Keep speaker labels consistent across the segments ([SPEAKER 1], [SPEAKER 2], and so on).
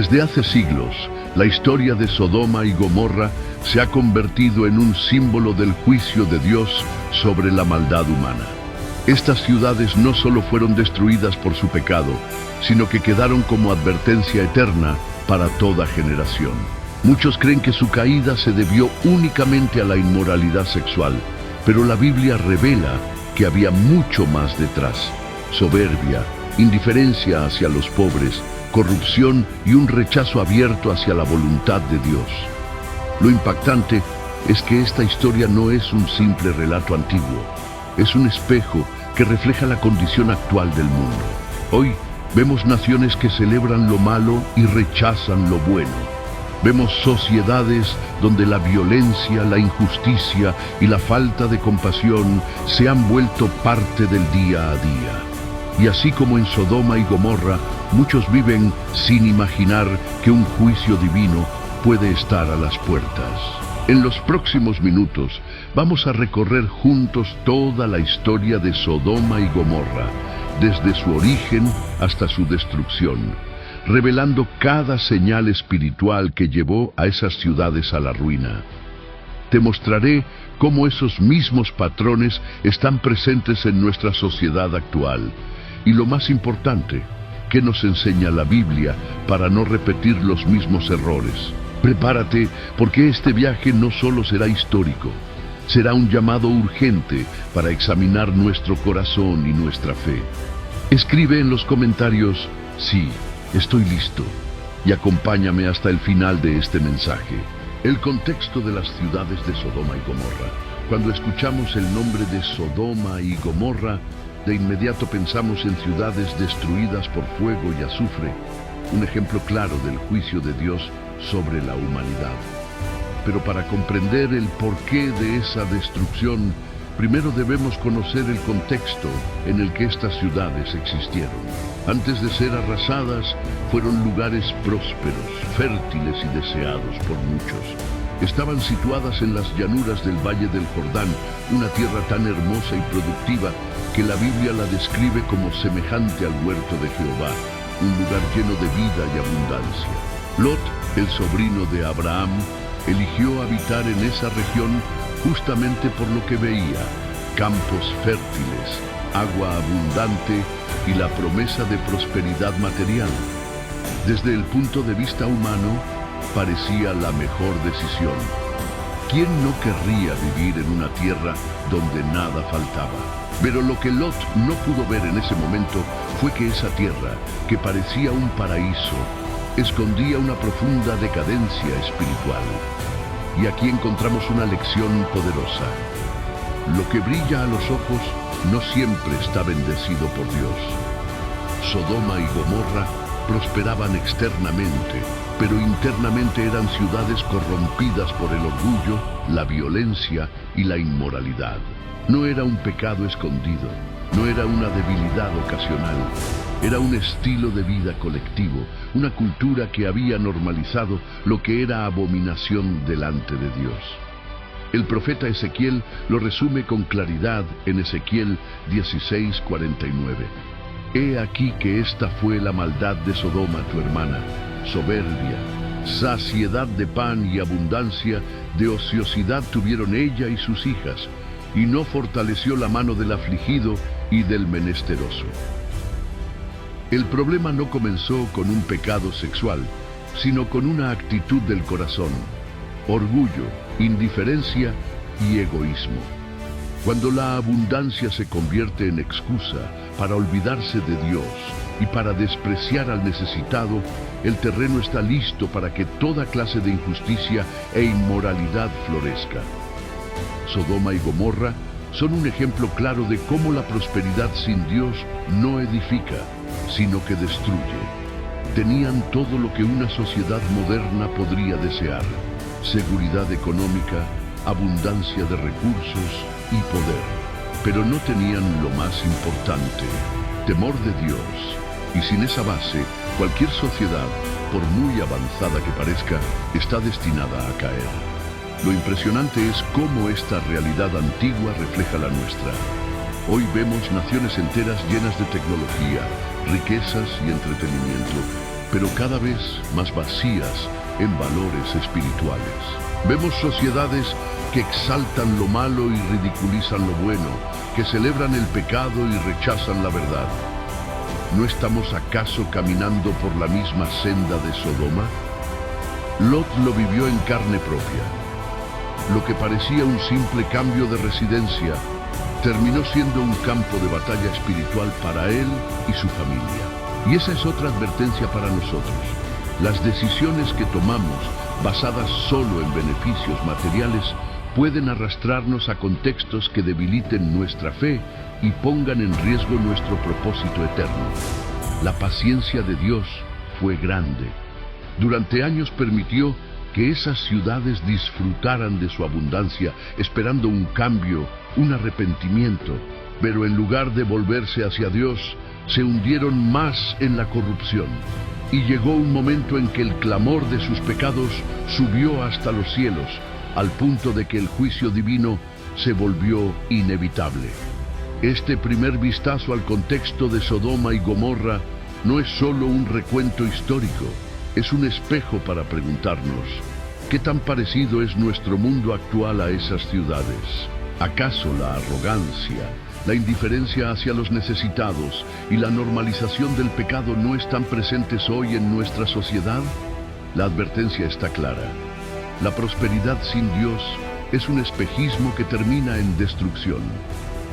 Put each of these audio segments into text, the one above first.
[SPEAKER 1] Desde hace siglos, la historia de Sodoma y Gomorra se ha convertido en un símbolo del juicio de Dios sobre la maldad humana. Estas ciudades no solo fueron destruidas por su pecado, sino que quedaron como advertencia eterna para toda generación. Muchos creen que su caída se debió únicamente a la inmoralidad sexual, pero la Biblia revela que había mucho más detrás: soberbia, indiferencia hacia los pobres, corrupción y un rechazo abierto hacia la voluntad de Dios. Lo impactante es que esta historia no es un simple relato antiguo, es un espejo que refleja la condición actual del mundo. Hoy vemos naciones que celebran lo malo y rechazan lo bueno. Vemos sociedades donde la violencia, la injusticia y la falta de compasión se han vuelto parte del día a día. Y así como en Sodoma y Gomorra, muchos viven sin imaginar que un juicio divino puede estar a las puertas. En los próximos minutos vamos a recorrer juntos toda la historia de Sodoma y Gomorra, desde su origen hasta su destrucción, revelando cada señal espiritual que llevó a esas ciudades a la ruina. Te mostraré cómo esos mismos patrones están presentes en nuestra sociedad actual. Y lo más importante, ¿qué nos enseña la Biblia para no repetir los mismos errores? Prepárate, porque este viaje no solo será histórico, será un llamado urgente para examinar nuestro corazón y nuestra fe. Escribe en los comentarios: sí, estoy listo, y acompáñame hasta el final de este mensaje. El contexto de las ciudades de Sodoma y Gomorra. Cuando escuchamos el nombre de Sodoma y Gomorra, de inmediato pensamos en ciudades destruidas por fuego y azufre, un ejemplo claro del juicio de Dios sobre la humanidad. Pero para comprender el porqué de esa destrucción, primero debemos conocer el contexto en el que estas ciudades existieron. Antes de ser arrasadas, fueron lugares prósperos, fértiles y deseados por muchos. Estaban situadas en las llanuras del Valle del Jordán, una tierra tan hermosa y productiva que la Biblia la describe como semejante al huerto de Jehová, un lugar lleno de vida y abundancia. Lot, el sobrino de Abraham, eligió habitar en esa región justamente por lo que veía: campos fértiles, agua abundante y la promesa de prosperidad material. Desde el punto de vista humano, parecía la mejor decisión. ¿Quién no querría vivir en una tierra donde nada faltaba? Pero lo que Lot no pudo ver en ese momento fue que esa tierra, que parecía un paraíso, escondía una profunda decadencia espiritual. Y aquí encontramos una lección poderosa. Lo que brilla a los ojos no siempre está bendecido por Dios. Sodoma y Gomorra prosperaban externamente, pero internamente eran ciudades corrompidas por el orgullo, la violencia y la inmoralidad. No era un pecado escondido, no era una debilidad ocasional, era un estilo de vida colectivo, una cultura que había normalizado lo que era abominación delante de Dios. El profeta Ezequiel lo resume con claridad en Ezequiel 16:49. He aquí que esta fue la maldad de Sodoma tu hermana: soberbia, saciedad de pan y abundancia de ociosidad tuvieron ella y sus hijas, y no fortaleció la mano del afligido y del menesteroso. El problema no comenzó con un pecado sexual, sino con una actitud del corazón: orgullo, indiferencia y egoísmo. Cuando la abundancia se convierte en excusa para olvidarse de Dios y para despreciar al necesitado, el terreno está listo para que toda clase de injusticia e inmoralidad florezca. Sodoma y Gomorra son un ejemplo claro de cómo la prosperidad sin Dios no edifica, sino que destruye. Tenían todo lo que una sociedad moderna podría desear: seguridad económica, abundancia de recursos y poder. Pero no tenían lo más importante: temor de Dios. Y sin esa base, cualquier sociedad, por muy avanzada que parezca, está destinada a caer. Lo impresionante es cómo esta realidad antigua refleja la nuestra. Hoy vemos naciones enteras llenas de tecnología, riquezas y entretenimiento, pero cada vez más vacías en valores espirituales. Vemos sociedades que exaltan lo malo y ridiculizan lo bueno, que celebran el pecado y rechazan la verdad. ¿No estamos acaso caminando por la misma senda de Sodoma? Lot lo vivió en carne propia. Lo que parecía un simple cambio de residencia terminó siendo un campo de batalla espiritual para él y su familia. Y esa es otra advertencia para nosotros. Las decisiones que tomamos, basadas solo en beneficios materiales, pueden arrastrarnos a contextos que debiliten nuestra fe y pongan en riesgo nuestro propósito eterno. La paciencia de Dios fue grande. Durante años permitió que esas ciudades disfrutaran de su abundancia, esperando un cambio, un arrepentimiento, pero en lugar de volverse hacia Dios, se hundieron más en la corrupción. Y llegó un momento en que el clamor de sus pecados subió hasta los cielos, al punto de que el juicio divino se volvió inevitable. Este primer vistazo al contexto de Sodoma y Gomorra no es solo un recuento histórico, es un espejo para preguntarnos, ¿qué tan parecido es nuestro mundo actual a esas ciudades? ¿Acaso la arrogancia, la indiferencia hacia los necesitados y la normalización del pecado no están presentes hoy en nuestra sociedad? La advertencia está clara. La prosperidad sin Dios es un espejismo que termina en destrucción.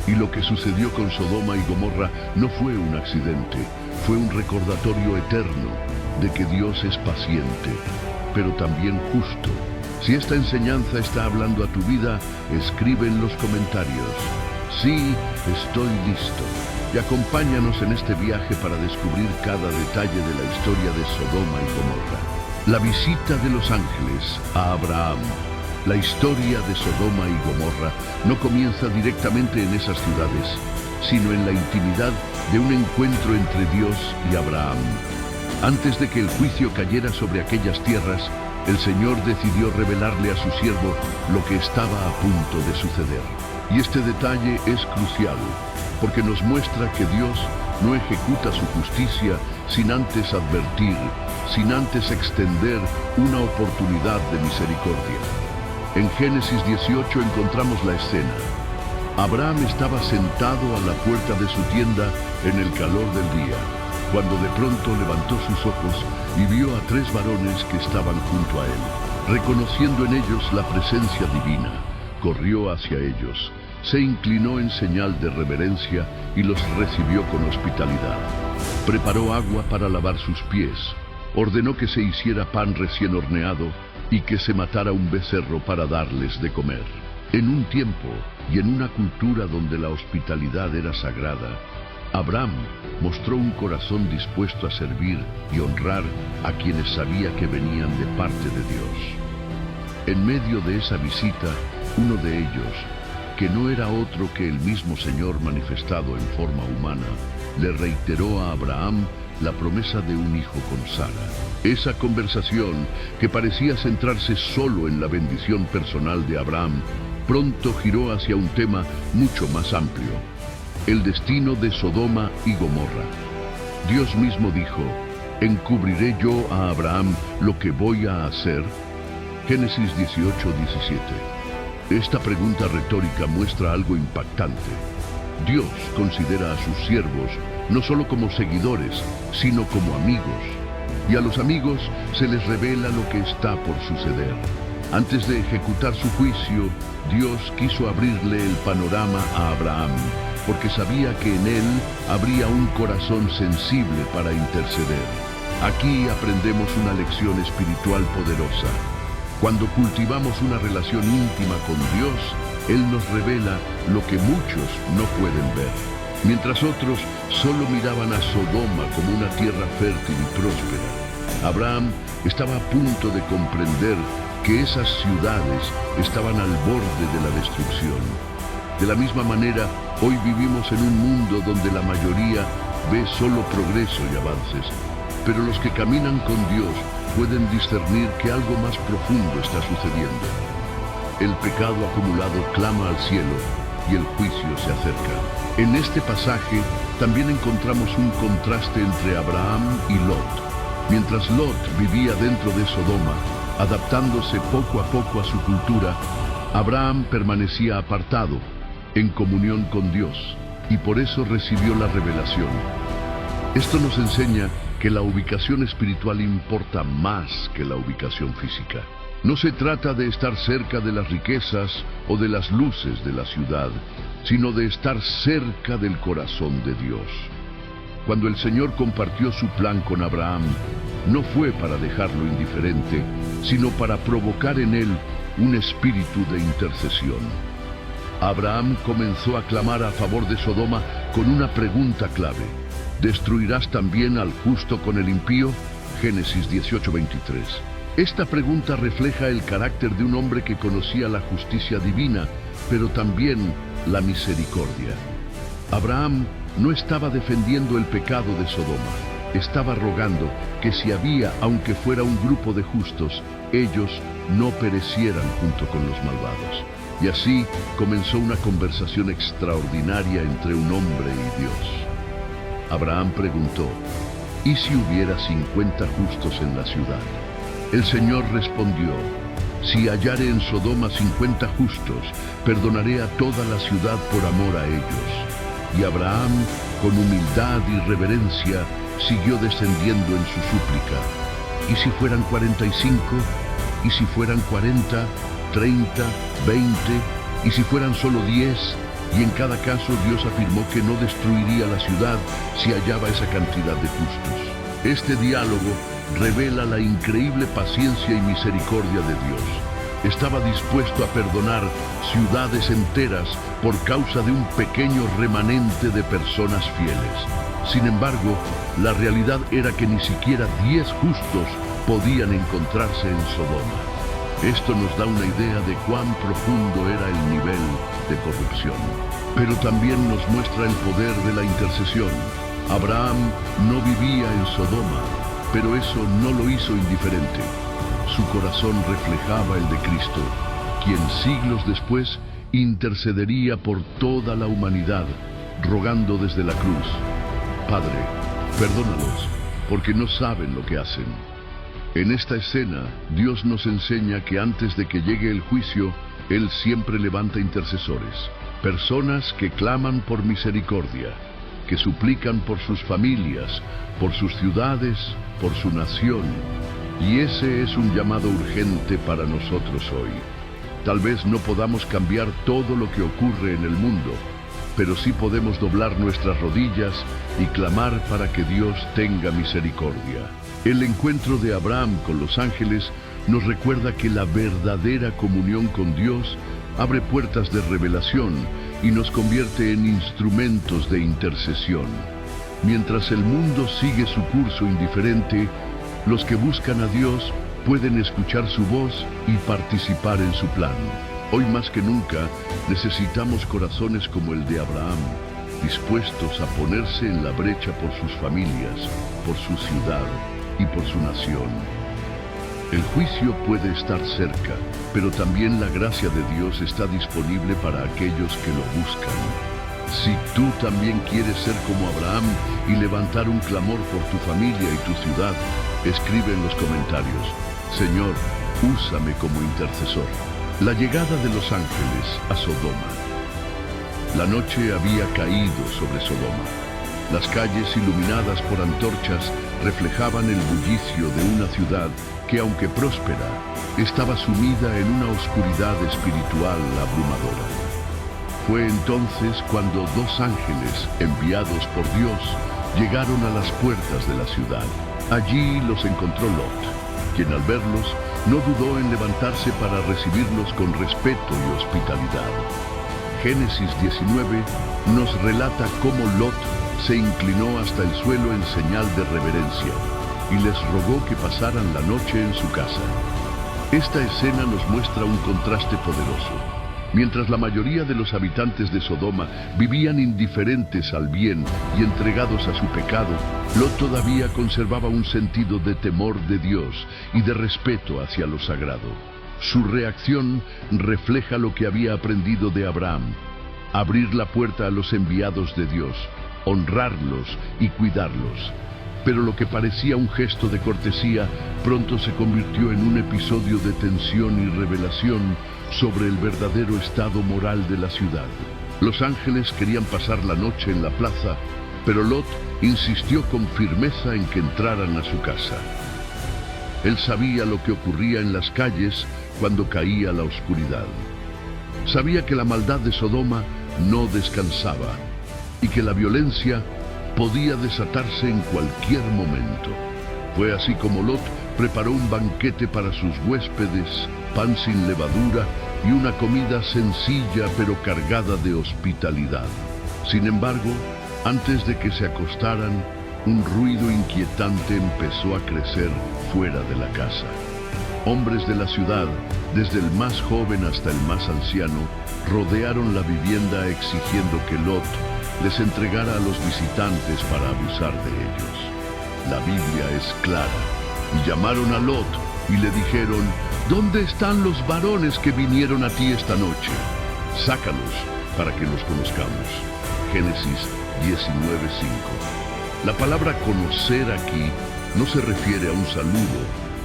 [SPEAKER 1] Y lo que sucedió con Sodoma y Gomorra no fue un accidente, fue un recordatorio eterno de que Dios es paciente, pero también justo. Si esta enseñanza está hablando a tu vida, escribe en los comentarios: sí, estoy listo. Y acompáñanos en este viaje para descubrir cada detalle de la historia de Sodoma y Gomorra. La visita de los ángeles a Abraham. La historia de Sodoma y Gomorra no comienza directamente en esas ciudades, sino en la intimidad de un encuentro entre Dios y Abraham. Antes de que el juicio cayera sobre aquellas tierras, el Señor decidió revelarle a su siervo lo que estaba a punto de suceder. Y este detalle es crucial, porque nos muestra que Dios no ejecuta su justicia sin antes advertir, sin antes extender una oportunidad de misericordia. En Génesis 18 encontramos la escena. Abraham estaba sentado a la puerta de su tienda en el calor del día, cuando de pronto levantó sus ojos y vio a 3 varones que estaban junto a él. Reconociendo en ellos la presencia divina, corrió hacia ellos, se inclinó en señal de reverencia y los recibió con hospitalidad. Preparó agua para lavar sus pies, ordenó que se hiciera pan recién horneado y que se matara un becerro para darles de comer. En un tiempo y en una cultura donde la hospitalidad era sagrada, Abraham mostró un corazón dispuesto a servir y honrar a quienes sabía que venían de parte de Dios. En medio de esa visita, uno de ellos, que no era otro que el mismo Señor manifestado en forma humana, le reiteró a Abraham la promesa de un hijo con Sara. Esa conversación, que parecía centrarse solo en la bendición personal de Abraham, pronto giró hacia un tema mucho más amplio: el destino de Sodoma y Gomorra. Dios mismo dijo: ¿encubriré yo a Abraham lo que voy a hacer? Génesis 18:17. Esta pregunta retórica muestra algo impactante. Dios considera a sus siervos no solo como seguidores, sino como amigos. Y a los amigos se les revela lo que está por suceder. Antes de ejecutar su juicio, Dios quiso abrirle el panorama a Abraham, porque sabía que en él habría un corazón sensible para interceder. Aquí aprendemos una lección espiritual poderosa. Cuando cultivamos una relación íntima con Dios, Él nos revela lo que muchos no pueden ver. Mientras otros solo miraban a Sodoma como una tierra fértil y próspera, Abraham estaba a punto de comprender que esas ciudades estaban al borde de la destrucción. De la misma manera, hoy vivimos en un mundo donde la mayoría ve solo progreso y avances, pero los que caminan con Dios pueden discernir que algo más profundo está sucediendo. El pecado acumulado clama al cielo y el juicio se acerca. En este pasaje también encontramos un contraste entre Abraham y Lot. Mientras Lot vivía dentro de Sodoma, adaptándose poco a poco a su cultura, Abraham permanecía apartado, en comunión con Dios, y por eso recibió la revelación. Esto nos enseña que la ubicación espiritual importa más que la ubicación física. No se trata de estar cerca de las riquezas o de las luces de la ciudad, sino de estar cerca del corazón de Dios. Cuando el Señor compartió su plan con Abraham, no fue para dejarlo indiferente, sino para provocar en él un espíritu de intercesión. Abraham comenzó a clamar a favor de Sodoma con una pregunta clave: ¿destruirás también al justo con el impío? Génesis 18:23. Esta pregunta refleja el carácter de un hombre que conocía la justicia divina, pero también la misericordia. Abraham no estaba defendiendo el pecado de Sodoma, estaba rogando que si había, aunque fuera un grupo de justos, ellos no perecieran junto con los malvados. Y así comenzó una conversación extraordinaria entre un hombre y Dios. Abraham preguntó: ¿y si hubiera 50 justos en la ciudad? El Señor respondió: si hallare en Sodoma 50 justos, perdonaré a toda la ciudad por amor a ellos. Y Abraham, con humildad y reverencia, siguió descendiendo en su súplica. ¿Y si fueran 45? ¿Y si fueran 40? 30, 20, y si fueran solo 10, y en cada caso Dios afirmó que no destruiría la ciudad si hallaba esa cantidad de justos. Este diálogo revela la increíble paciencia y misericordia de Dios. Estaba dispuesto a perdonar ciudades enteras por causa de un pequeño remanente de personas fieles. Sin embargo, la realidad era que ni siquiera 10 justos podían encontrarse en Sodoma. Esto nos da una idea de cuán profundo era el nivel de corrupción. Pero también nos muestra el poder de la intercesión. Abraham no vivía en Sodoma, pero eso no lo hizo indiferente. Su corazón reflejaba el de Cristo, quien siglos después intercedería por toda la humanidad, rogando desde la cruz: Padre, perdónalos, porque no saben lo que hacen. En esta escena, Dios nos enseña que antes de que llegue el juicio, Él siempre levanta intercesores, personas que claman por misericordia, que suplican por sus familias, por sus ciudades, por su nación. Y ese es un llamado urgente para nosotros hoy. Tal vez no podamos cambiar todo lo que ocurre en el mundo, pero sí podemos doblar nuestras rodillas y clamar para que Dios tenga misericordia. El encuentro de Abraham con los ángeles nos recuerda que la verdadera comunión con Dios abre puertas de revelación y nos convierte en instrumentos de intercesión. Mientras el mundo sigue su curso indiferente, los que buscan a Dios pueden escuchar su voz y participar en su plan. Hoy más que nunca necesitamos corazones como el de Abraham, dispuestos a ponerse en la brecha por sus familias, por su ciudad y por su nación. El juicio puede estar cerca, pero también la gracia de Dios está disponible para aquellos que lo buscan. Si tú también quieres ser como Abraham y levantar un clamor por tu familia y tu ciudad, escribe en los comentarios: Señor, úsame como intercesor. La llegada de los ángeles a Sodoma. La noche había caído sobre Sodoma. Las calles iluminadas por antorchas reflejaban el bullicio de una ciudad que, aunque próspera, estaba sumida en una oscuridad espiritual abrumadora. Fue entonces cuando dos ángeles, enviados por Dios, llegaron a las puertas de la ciudad. Allí los encontró Lot, quien al verlos no dudó en levantarse para recibirlos con respeto y hospitalidad. Génesis 19 nos relata cómo Lot se inclinó hasta el suelo en señal de reverencia y les rogó que pasaran la noche en su casa. Esta escena nos muestra un contraste poderoso. Mientras la mayoría de los habitantes de Sodoma vivían indiferentes al bien y entregados a su pecado, Lot todavía conservaba un sentido de temor de Dios y de respeto hacia lo sagrado. Su reacción refleja lo que había aprendido de Abraham: abrir la puerta a los enviados de Dios, honrarlos y cuidarlos. Pero lo que parecía un gesto de cortesía pronto se convirtió en un episodio de tensión y revelación sobre el verdadero estado moral de la ciudad. Los ángeles querían pasar la noche en la plaza, pero Lot insistió con firmeza en que entraran a su casa. Él sabía lo que ocurría en las calles cuando caía la oscuridad. Sabía que la maldad de Sodoma no descansaba y que la violencia podía desatarse en cualquier momento. Fue así como Lot preparó un banquete para sus huéspedes, pan sin levadura y una comida sencilla pero cargada de hospitalidad. Sin embargo, antes de que se acostaran, un ruido inquietante empezó a crecer fuera de la casa. Hombres de la ciudad, desde el más joven hasta el más anciano, rodearon la vivienda exigiendo que Lot les entregara a los visitantes para abusar de ellos. La Biblia es clara, y llamaron a Lot y le dijeron: ¿dónde están los varones que vinieron a ti esta noche? Sácalos para que los conozcamos. Génesis 19:5. La palabra conocer aquí no se refiere a un saludo,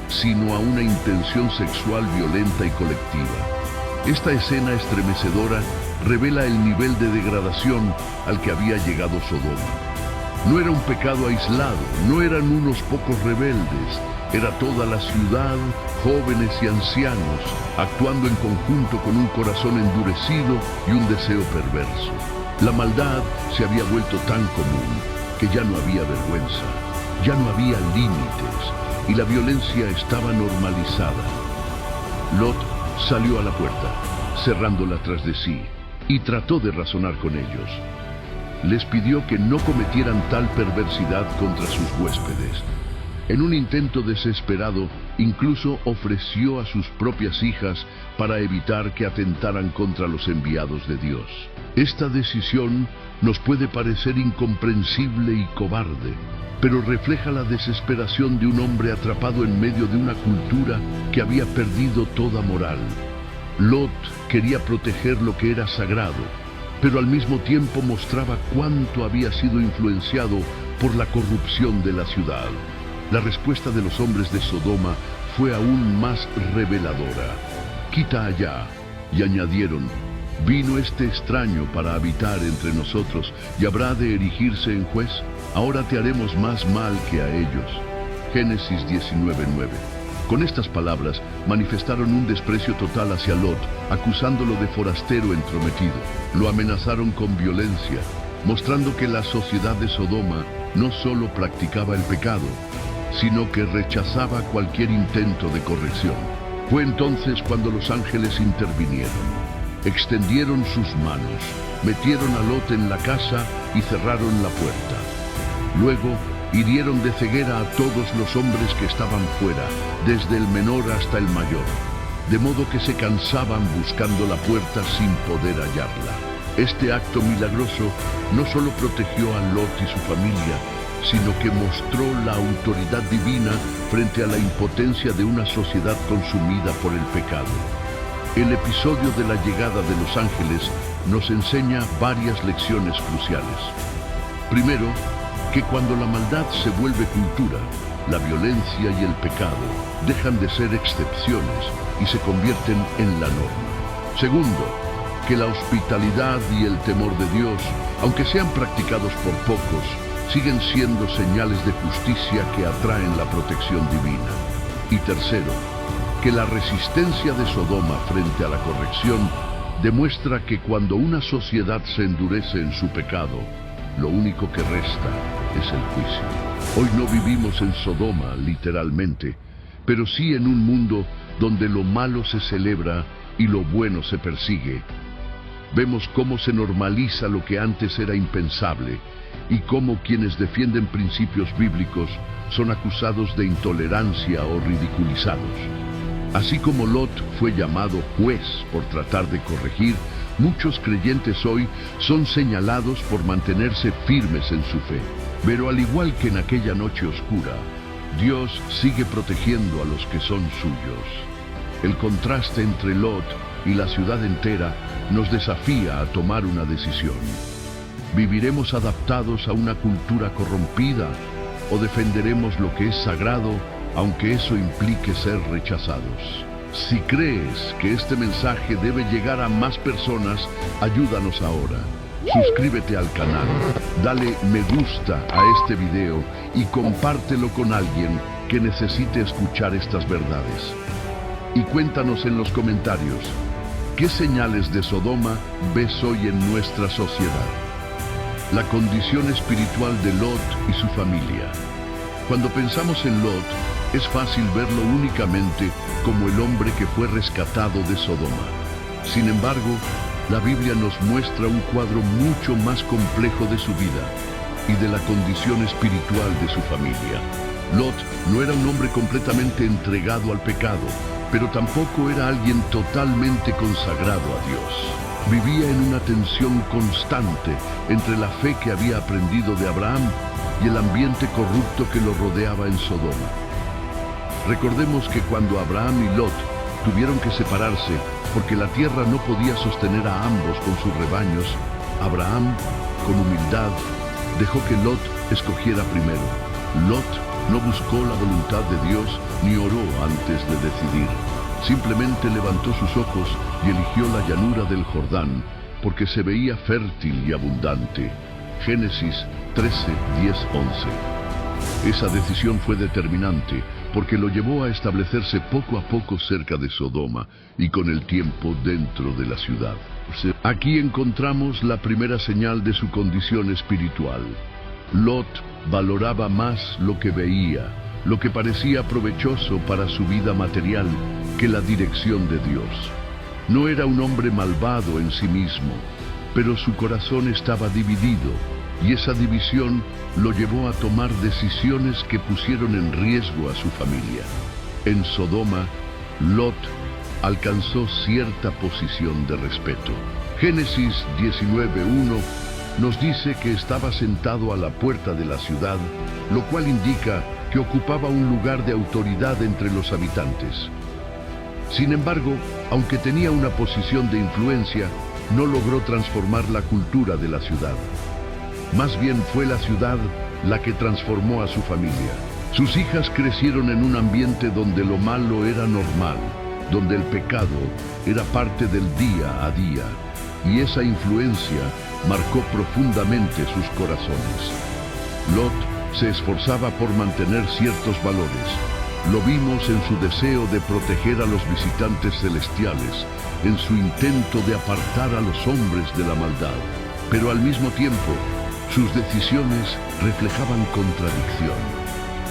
[SPEAKER 1] sino a una intención sexual violenta y colectiva. Esta escena estremecedora revela el nivel de degradación al que había llegado Sodoma. No era un pecado aislado, no eran unos pocos rebeldes, era toda la ciudad, jóvenes y ancianos, actuando en conjunto con un corazón endurecido y un deseo perverso. La maldad se había vuelto tan común que ya no había vergüenza, ya no había límites y la violencia estaba normalizada. Lot salió a la puerta, cerrándola tras de sí, y trató de razonar con ellos. Les pidió que no cometieran tal perversidad contra sus huéspedes. En un intento desesperado, incluso ofreció a sus propias hijas para evitar que atentaran contra los enviados de Dios. Esta decisión nos puede parecer incomprensible y cobarde, pero refleja la desesperación de un hombre atrapado en medio de una cultura que había perdido toda moral. Lot quería proteger lo que era sagrado, pero al mismo tiempo mostraba cuánto había sido influenciado por la corrupción de la ciudad. La respuesta de los hombres de Sodoma fue aún más reveladora. «Quita allá», y añadieron: «¿Vino este extraño para habitar entre nosotros y habrá de erigirse en juez? Ahora te haremos más mal que a ellos». Génesis 19:9. Con estas palabras manifestaron un desprecio total hacia Lot, acusándolo de forastero entrometido. Lo amenazaron con violencia, mostrando que la sociedad de Sodoma no solo practicaba el pecado, sino que rechazaba cualquier intento de corrección. Fue entonces cuando los ángeles intervinieron. Extendieron sus manos, metieron a Lot en la casa y cerraron la puerta. Luego, hirieron de ceguera a todos los hombres que estaban fuera, desde el menor hasta el mayor, de modo que se cansaban buscando la puerta sin poder hallarla. Este acto milagroso no solo protegió a Lot y su familia, sino que mostró la autoridad divina frente a la impotencia de una sociedad consumida por el pecado. El episodio de la llegada de los ángeles nos enseña varias lecciones cruciales. Primero, que cuando la maldad se vuelve cultura, la violencia y el pecado dejan de ser excepciones y se convierten en la norma. Segundo, que la hospitalidad y el temor de Dios, aunque sean practicados por pocos, siguen siendo señales de justicia que atraen la protección divina. Y tercero, que la resistencia de Sodoma frente a la corrección demuestra que cuando una sociedad se endurece en su pecado, lo único que resta es el juicio. Hoy no vivimos en Sodoma, literalmente, pero sí en un mundo donde lo malo se celebra y lo bueno se persigue. Vemos cómo se normaliza lo que antes era impensable y cómo quienes defienden principios bíblicos son acusados de intolerancia o ridiculizados. Así como Lot fue llamado juez por tratar de corregir, muchos creyentes hoy son señalados por mantenerse firmes en su fe. Pero al igual que en aquella noche oscura, Dios sigue protegiendo a los que son suyos. El contraste entre Lot y la ciudad entera nos desafía a tomar una decisión. ¿Viviremos adaptados a una cultura corrompida o defenderemos lo que es sagrado, aunque eso implique ser rechazados. Si crees que este mensaje debe llegar a más personas, ayúdanos ahora. Suscríbete al canal, dale me gusta a este video y compártelo con alguien que necesite escuchar estas verdades. Y cuéntanos en los comentarios, ¿qué señales de Sodoma ves hoy en nuestra sociedad? La condición espiritual de Lot y su familia. Cuando pensamos en Lot, es fácil verlo únicamente como el hombre que fue rescatado de Sodoma. Sin embargo, la Biblia nos muestra un cuadro mucho más complejo de su vida y de la condición espiritual de su familia. Lot no era un hombre completamente entregado al pecado, pero tampoco era alguien totalmente consagrado a Dios. Vivía en una tensión constante entre la fe que había aprendido de Abraham y el ambiente corrupto que lo rodeaba en Sodoma. Recordemos que cuando Abraham y Lot tuvieron que separarse porque la tierra no podía sostener a ambos con sus rebaños, Abraham, con humildad, dejó que Lot escogiera primero. Lot no buscó la voluntad de Dios ni oró antes de decidir. Simplemente levantó sus ojos y eligió la llanura del Jordán porque se veía fértil y abundante. Génesis 13, 10, 11. Esa decisión fue determinante porque lo llevó a establecerse poco a poco cerca de Sodoma y con el tiempo dentro de la ciudad. Aquí encontramos la primera señal de su condición espiritual. Lot valoraba más lo que veía, lo que parecía provechoso para su vida material, que la dirección de Dios. No era un hombre malvado en sí mismo, pero su corazón estaba dividido, y esa división lo llevó a tomar decisiones que pusieron en riesgo a su familia. En Sodoma, Lot alcanzó cierta posición de respeto. Génesis 19:1 nos dice que estaba sentado a la puerta de la ciudad, lo cual indica que ocupaba un lugar de autoridad entre los habitantes. Sin embargo, aunque tenía una posición de influencia, no logró transformar la cultura de la ciudad. Más bien fue la ciudad la que transformó a su familia. Sus hijas crecieron en un ambiente donde lo malo era normal, donde el pecado era parte del día a día, y esa influencia marcó profundamente sus corazones. Lot se esforzaba por mantener ciertos valores. Lo vimos en su deseo de proteger a los visitantes celestiales, en su intento de apartar a los hombres de la maldad. Pero al mismo tiempo, sus decisiones reflejaban contradicción.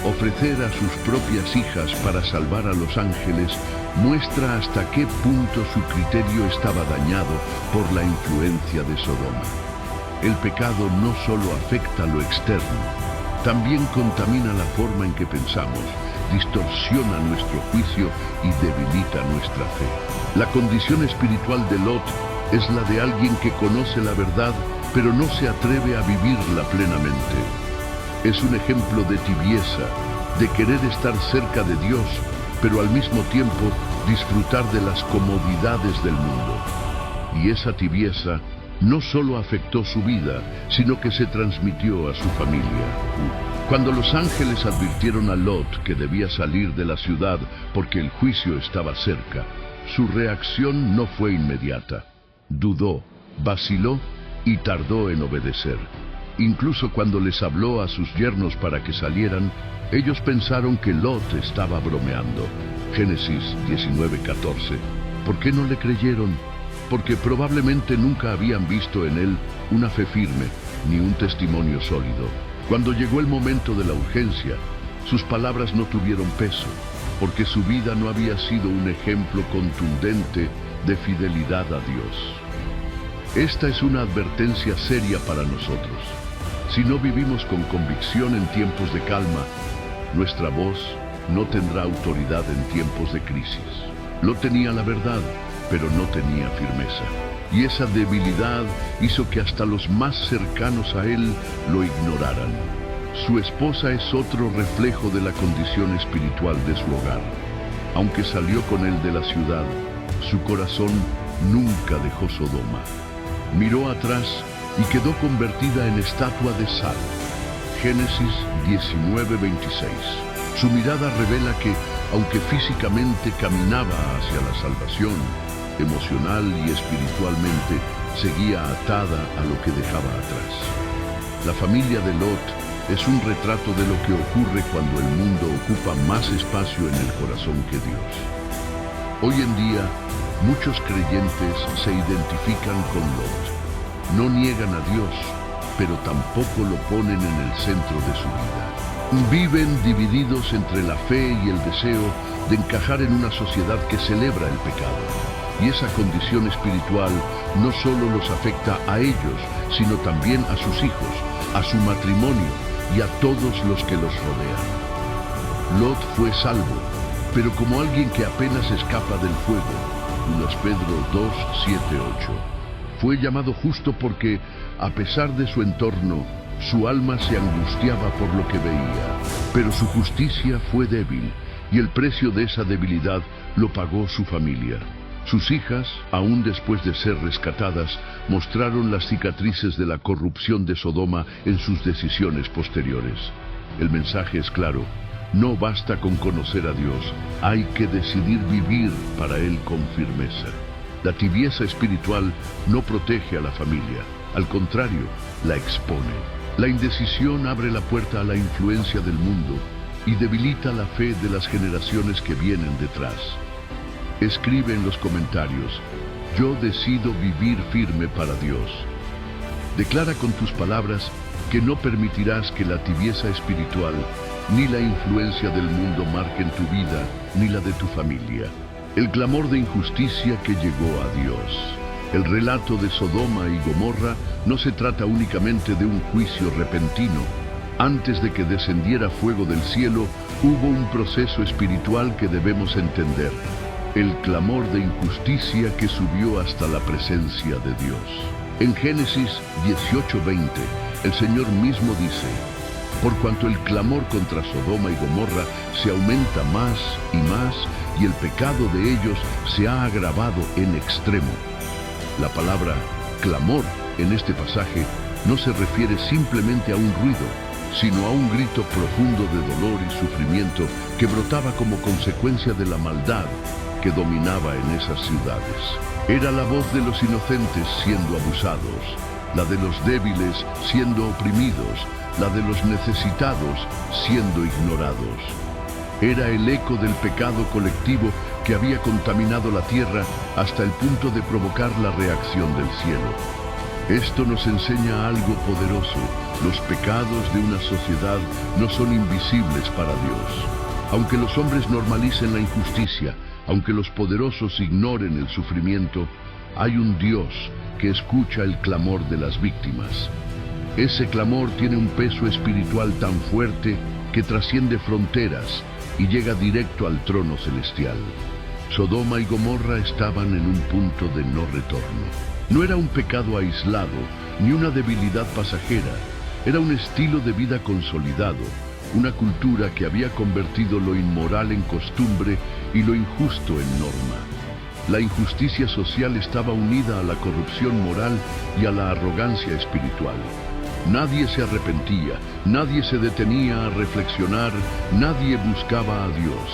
[SPEAKER 1] Ofrecer a sus propias hijas para salvar a los ángeles muestra hasta qué punto su criterio estaba dañado por la influencia de Sodoma. El pecado no solo afecta lo externo, también contamina la forma en que pensamos, distorsiona nuestro juicio y debilita nuestra fe. La condición espiritual de Lot es la de alguien que conoce la verdad, pero no se atreve a vivirla plenamente. Es un ejemplo de tibieza, de querer estar cerca de Dios, pero al mismo tiempo disfrutar de las comodidades del mundo. Y esa tibieza no solo afectó su vida, sino que se transmitió a su familia. Cuando los ángeles advirtieron a Lot que debía salir de la ciudad porque el juicio estaba cerca, su reacción no fue inmediata. Dudó, vaciló y tardó en obedecer. Incluso cuando les habló a sus yernos para que salieran, ellos pensaron que Lot estaba bromeando. Génesis 19:14. ¿Por qué no le creyeron? Porque probablemente nunca habían visto en él una fe firme, ni un testimonio sólido. Cuando llegó el momento de la urgencia, sus palabras no tuvieron peso, porque su vida no había sido un ejemplo contundente de fidelidad a Dios. Esta es una advertencia seria para nosotros. Si no vivimos con convicción en tiempos de calma, nuestra voz no tendrá autoridad en tiempos de crisis. Lot tenía la verdad, pero no tenía firmeza. Y esa debilidad hizo que hasta los más cercanos a él lo ignoraran. Su esposa es otro reflejo de la condición espiritual de su hogar. Aunque salió con él de la ciudad, su corazón nunca dejó Sodoma. Miró atrás y quedó convertida en estatua de sal. Génesis 19:26. Su mirada revela que, aunque físicamente caminaba hacia la salvación, emocional y espiritualmente seguía atada a lo que dejaba atrás. La familia de Lot es un retrato de lo que ocurre cuando el mundo ocupa más espacio en el corazón que Dios. Hoy en día, muchos creyentes se identifican con Lot. No niegan a Dios, pero tampoco lo ponen en el centro de su vida. Viven divididos entre la fe y el deseo de encajar en una sociedad que celebra el pecado. Y esa condición espiritual no solo los afecta a ellos, sino también a sus hijos, a su matrimonio y a todos los que los rodean. Lot fue salvo, pero como alguien que apenas escapa del fuego. 1 Pedro 2, 7, 8. Fue llamado justo porque, a pesar de su entorno, su alma se angustiaba por lo que veía. Pero su justicia fue débil, y el precio de esa debilidad lo pagó su familia. Sus hijas, aún después de ser rescatadas, mostraron las cicatrices de la corrupción de Sodoma en sus decisiones posteriores. El mensaje es claro: no basta con conocer a Dios, hay que decidir vivir para Él con firmeza. La tibieza espiritual no protege a la familia, al contrario, la expone. La indecisión abre la puerta a la influencia del mundo y debilita la fe de las generaciones que vienen detrás. Escribe en los comentarios: yo decido vivir firme para Dios. Declara con tus palabras que no permitirás que la tibieza espiritual ni la influencia del mundo marquen tu vida ni la de tu familia. El clamor de injusticia que llegó a Dios. El relato de Sodoma y Gomorra no se trata únicamente de un juicio repentino. Antes de que descendiera fuego del cielo, hubo un proceso espiritual que debemos entender. El clamor de injusticia que subió hasta la presencia de Dios. En Génesis 18:20, el Señor mismo dice: por cuanto el clamor contra Sodoma y Gomorra se aumenta más y el pecado de ellos se ha agravado en extremo. La palabra clamor en este pasaje no se refiere simplemente a un ruido, sino a un grito profundo de dolor y sufrimiento que brotaba como consecuencia de la maldad que dominaba en esas ciudades. Era la voz de los inocentes siendo abusados, la de los débiles siendo oprimidos, la de los necesitados siendo ignorados. Era el eco del pecado colectivo que había contaminado la tierra hasta el punto de provocar la reacción del cielo. Esto nos enseña algo poderoso: los pecados de una sociedad no son invisibles para Dios. Aunque los hombres normalicen la injusticia, aunque los poderosos ignoren el sufrimiento, hay un Dios que escucha el clamor de las víctimas. Ese clamor tiene un peso espiritual tan fuerte que trasciende fronteras y llega directo al trono celestial. Sodoma y Gomorra estaban en un punto de no retorno. No era un pecado aislado, ni una debilidad pasajera. Era un estilo de vida consolidado, una cultura que había convertido lo inmoral en costumbre y lo injusto en norma. La injusticia social estaba unida a la corrupción moral y a la arrogancia espiritual. Nadie se arrepentía, nadie se detenía a reflexionar, nadie buscaba a Dios.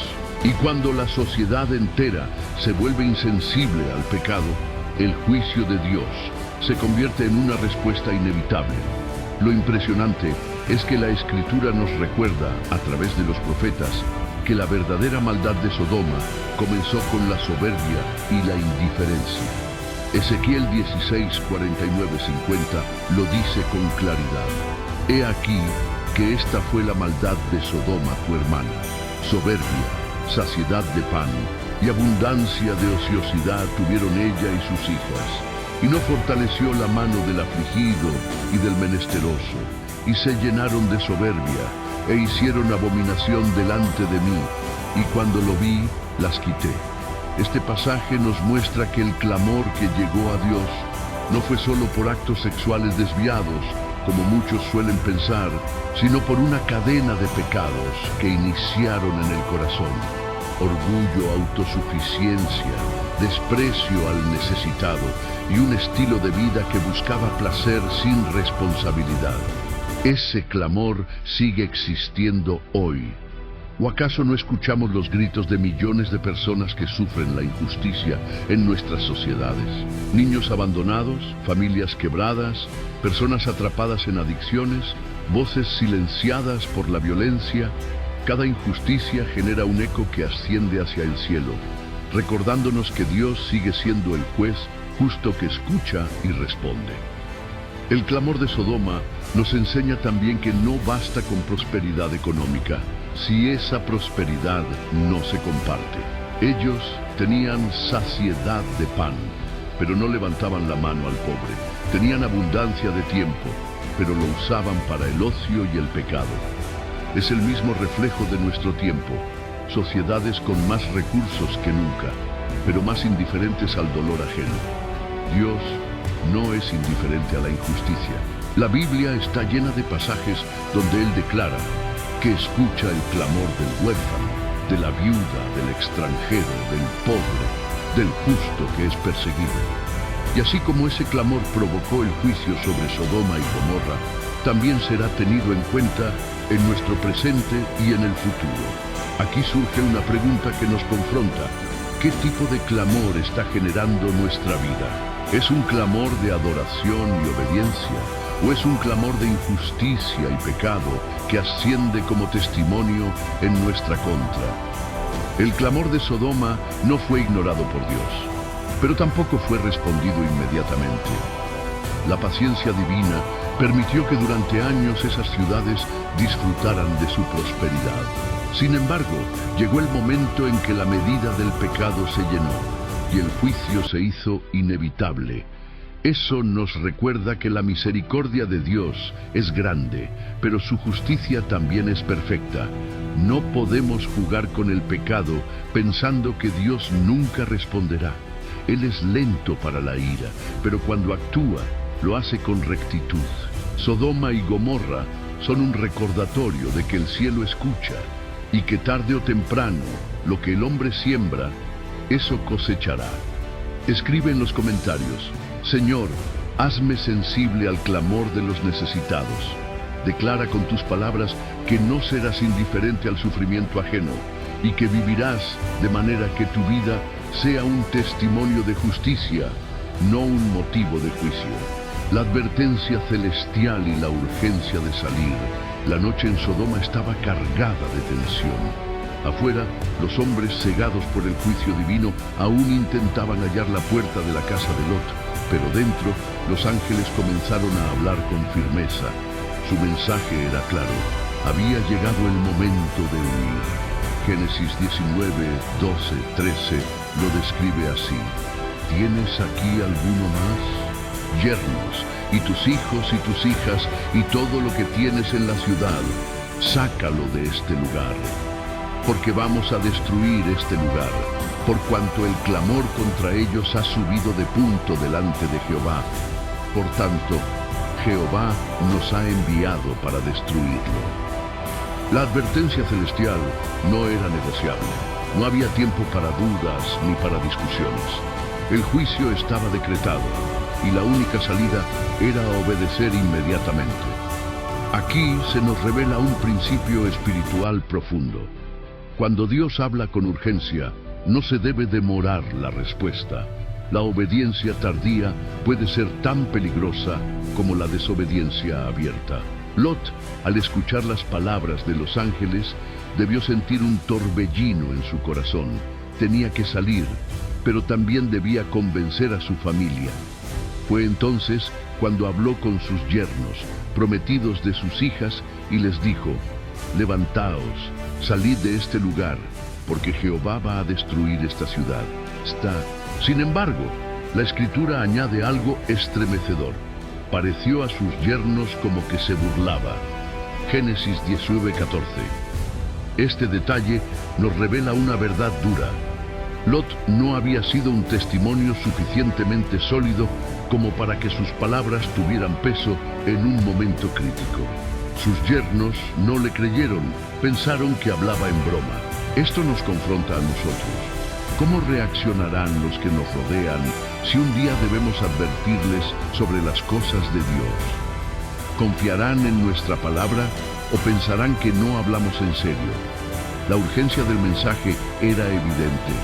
[SPEAKER 1] Y cuando la sociedad entera se vuelve insensible al pecado, el juicio de Dios se convierte en una respuesta inevitable. Lo impresionante es que la Escritura nos recuerda, a través de los profetas, que la verdadera maldad de Sodoma comenzó con la soberbia y la indiferencia. Ezequiel 16, 49, 50 lo dice con claridad. He aquí que esta fue la maldad de Sodoma, tu hermana: soberbia, saciedad de pan y abundancia de ociosidad tuvieron ella y sus hijas. Y no fortaleció la mano del afligido y del menesteroso, y se llenaron de soberbia, e hicieron abominación delante de mí, y cuando lo vi, las quité. Este pasaje nos muestra que el clamor que llegó a Dios no fue solo por actos sexuales desviados, como muchos suelen pensar, sino por una cadena de pecados que iniciaron en el corazón: orgullo, autosuficiencia, desprecio al necesitado y un estilo de vida que buscaba placer sin responsabilidad. Ese clamor sigue existiendo hoy. ¿O acaso no escuchamos los gritos de millones de personas que sufren la injusticia en nuestras sociedades? Niños abandonados, familias quebradas, personas atrapadas en adicciones, voces silenciadas por la violencia. Cada injusticia genera un eco que asciende hacia el cielo, recordándonos que Dios sigue siendo el juez justo que escucha y responde. El clamor de Sodoma nos enseña también que no basta con prosperidad económica si esa prosperidad no se comparte. Ellos tenían saciedad de pan, pero no levantaban la mano al pobre. Tenían abundancia de tiempo, pero lo usaban para el ocio y el pecado. Es el mismo reflejo de nuestro tiempo. Sociedades con más recursos que nunca, pero más indiferentes al dolor ajeno. Dios no es indiferente a la injusticia. La Biblia está llena de pasajes donde Él declara que escucha el clamor del huérfano, de la viuda, del extranjero, del pobre, del justo que es perseguido. Y así como ese clamor provocó el juicio sobre Sodoma y Gomorra, también será tenido en cuenta en nuestro presente y en el futuro. Aquí surge una pregunta que nos confronta. ¿Qué tipo de clamor está generando nuestra vida? ¿Es un clamor de adoración y obediencia? ¿O es un clamor de injusticia y pecado que asciende como testimonio en nuestra contra? El clamor de Sodoma no fue ignorado por Dios, pero tampoco fue respondido inmediatamente. La paciencia divina permitió que durante años esas ciudades disfrutaran de su prosperidad. Sin embargo, llegó el momento en que la medida del pecado se llenó y el juicio se hizo inevitable. Eso nos recuerda que la misericordia de Dios es grande, pero su justicia también es perfecta. No podemos jugar con el pecado pensando que Dios nunca responderá. Él es lento para la ira, pero cuando actúa, lo hace con rectitud. Sodoma y Gomorra son un recordatorio de que el cielo escucha y que tarde o temprano lo que el hombre siembra, eso cosechará. Escribe en los comentarios: Señor, hazme sensible al clamor de los necesitados. Declara con tus palabras que no serás indiferente al sufrimiento ajeno y que vivirás de manera que tu vida sea un testimonio de justicia, no un motivo de juicio. La advertencia celestial y la urgencia de salir. La noche en Sodoma estaba cargada de tensión. Afuera, los hombres cegados por el juicio divino aún intentaban hallar la puerta de la casa de Lot, pero dentro, los ángeles comenzaron a hablar con firmeza. Su mensaje era claro: había llegado el momento de huir. Génesis 19, 12, 13 lo describe así: ¿tienes aquí alguno más? Yernos, y tus hijos y tus hijas, y todo lo que tienes en la ciudad, sácalo de este lugar. Porque vamos a destruir este lugar, por cuanto el clamor contra ellos ha subido de punto delante de Jehová. Por tanto, Jehová nos ha enviado para destruirlo. La advertencia celestial no era negociable. No había tiempo para dudas ni para discusiones. El juicio estaba decretado y la única salida era obedecer inmediatamente. Aquí se nos revela un principio espiritual profundo. Cuando Dios habla con urgencia, no se debe demorar la respuesta. La obediencia tardía puede ser tan peligrosa como la desobediencia abierta. Lot, al escuchar las palabras de los ángeles, debió sentir un torbellino en su corazón. Tenía que salir, pero también debía convencer a su familia. Fue entonces cuando habló con sus yernos, prometidos de sus hijas, y les dijo: levantaos, salid de este lugar, porque Jehová va a destruir esta ciudad. Sin embargo, la Escritura añade algo estremecedor. Pareció a sus yernos como que se burlaba. Génesis 19:14. Este detalle nos revela una verdad dura. Lot no había sido un testimonio suficientemente sólido como para que sus palabras tuvieran peso en un momento crítico. Sus yernos no le creyeron, pensaron que hablaba en broma. Esto nos confronta a nosotros. ¿Cómo reaccionarán los que nos rodean si un día debemos advertirles sobre las cosas de Dios? ¿Confiarán en nuestra palabra o pensarán que no hablamos en serio? La urgencia del mensaje era evidente.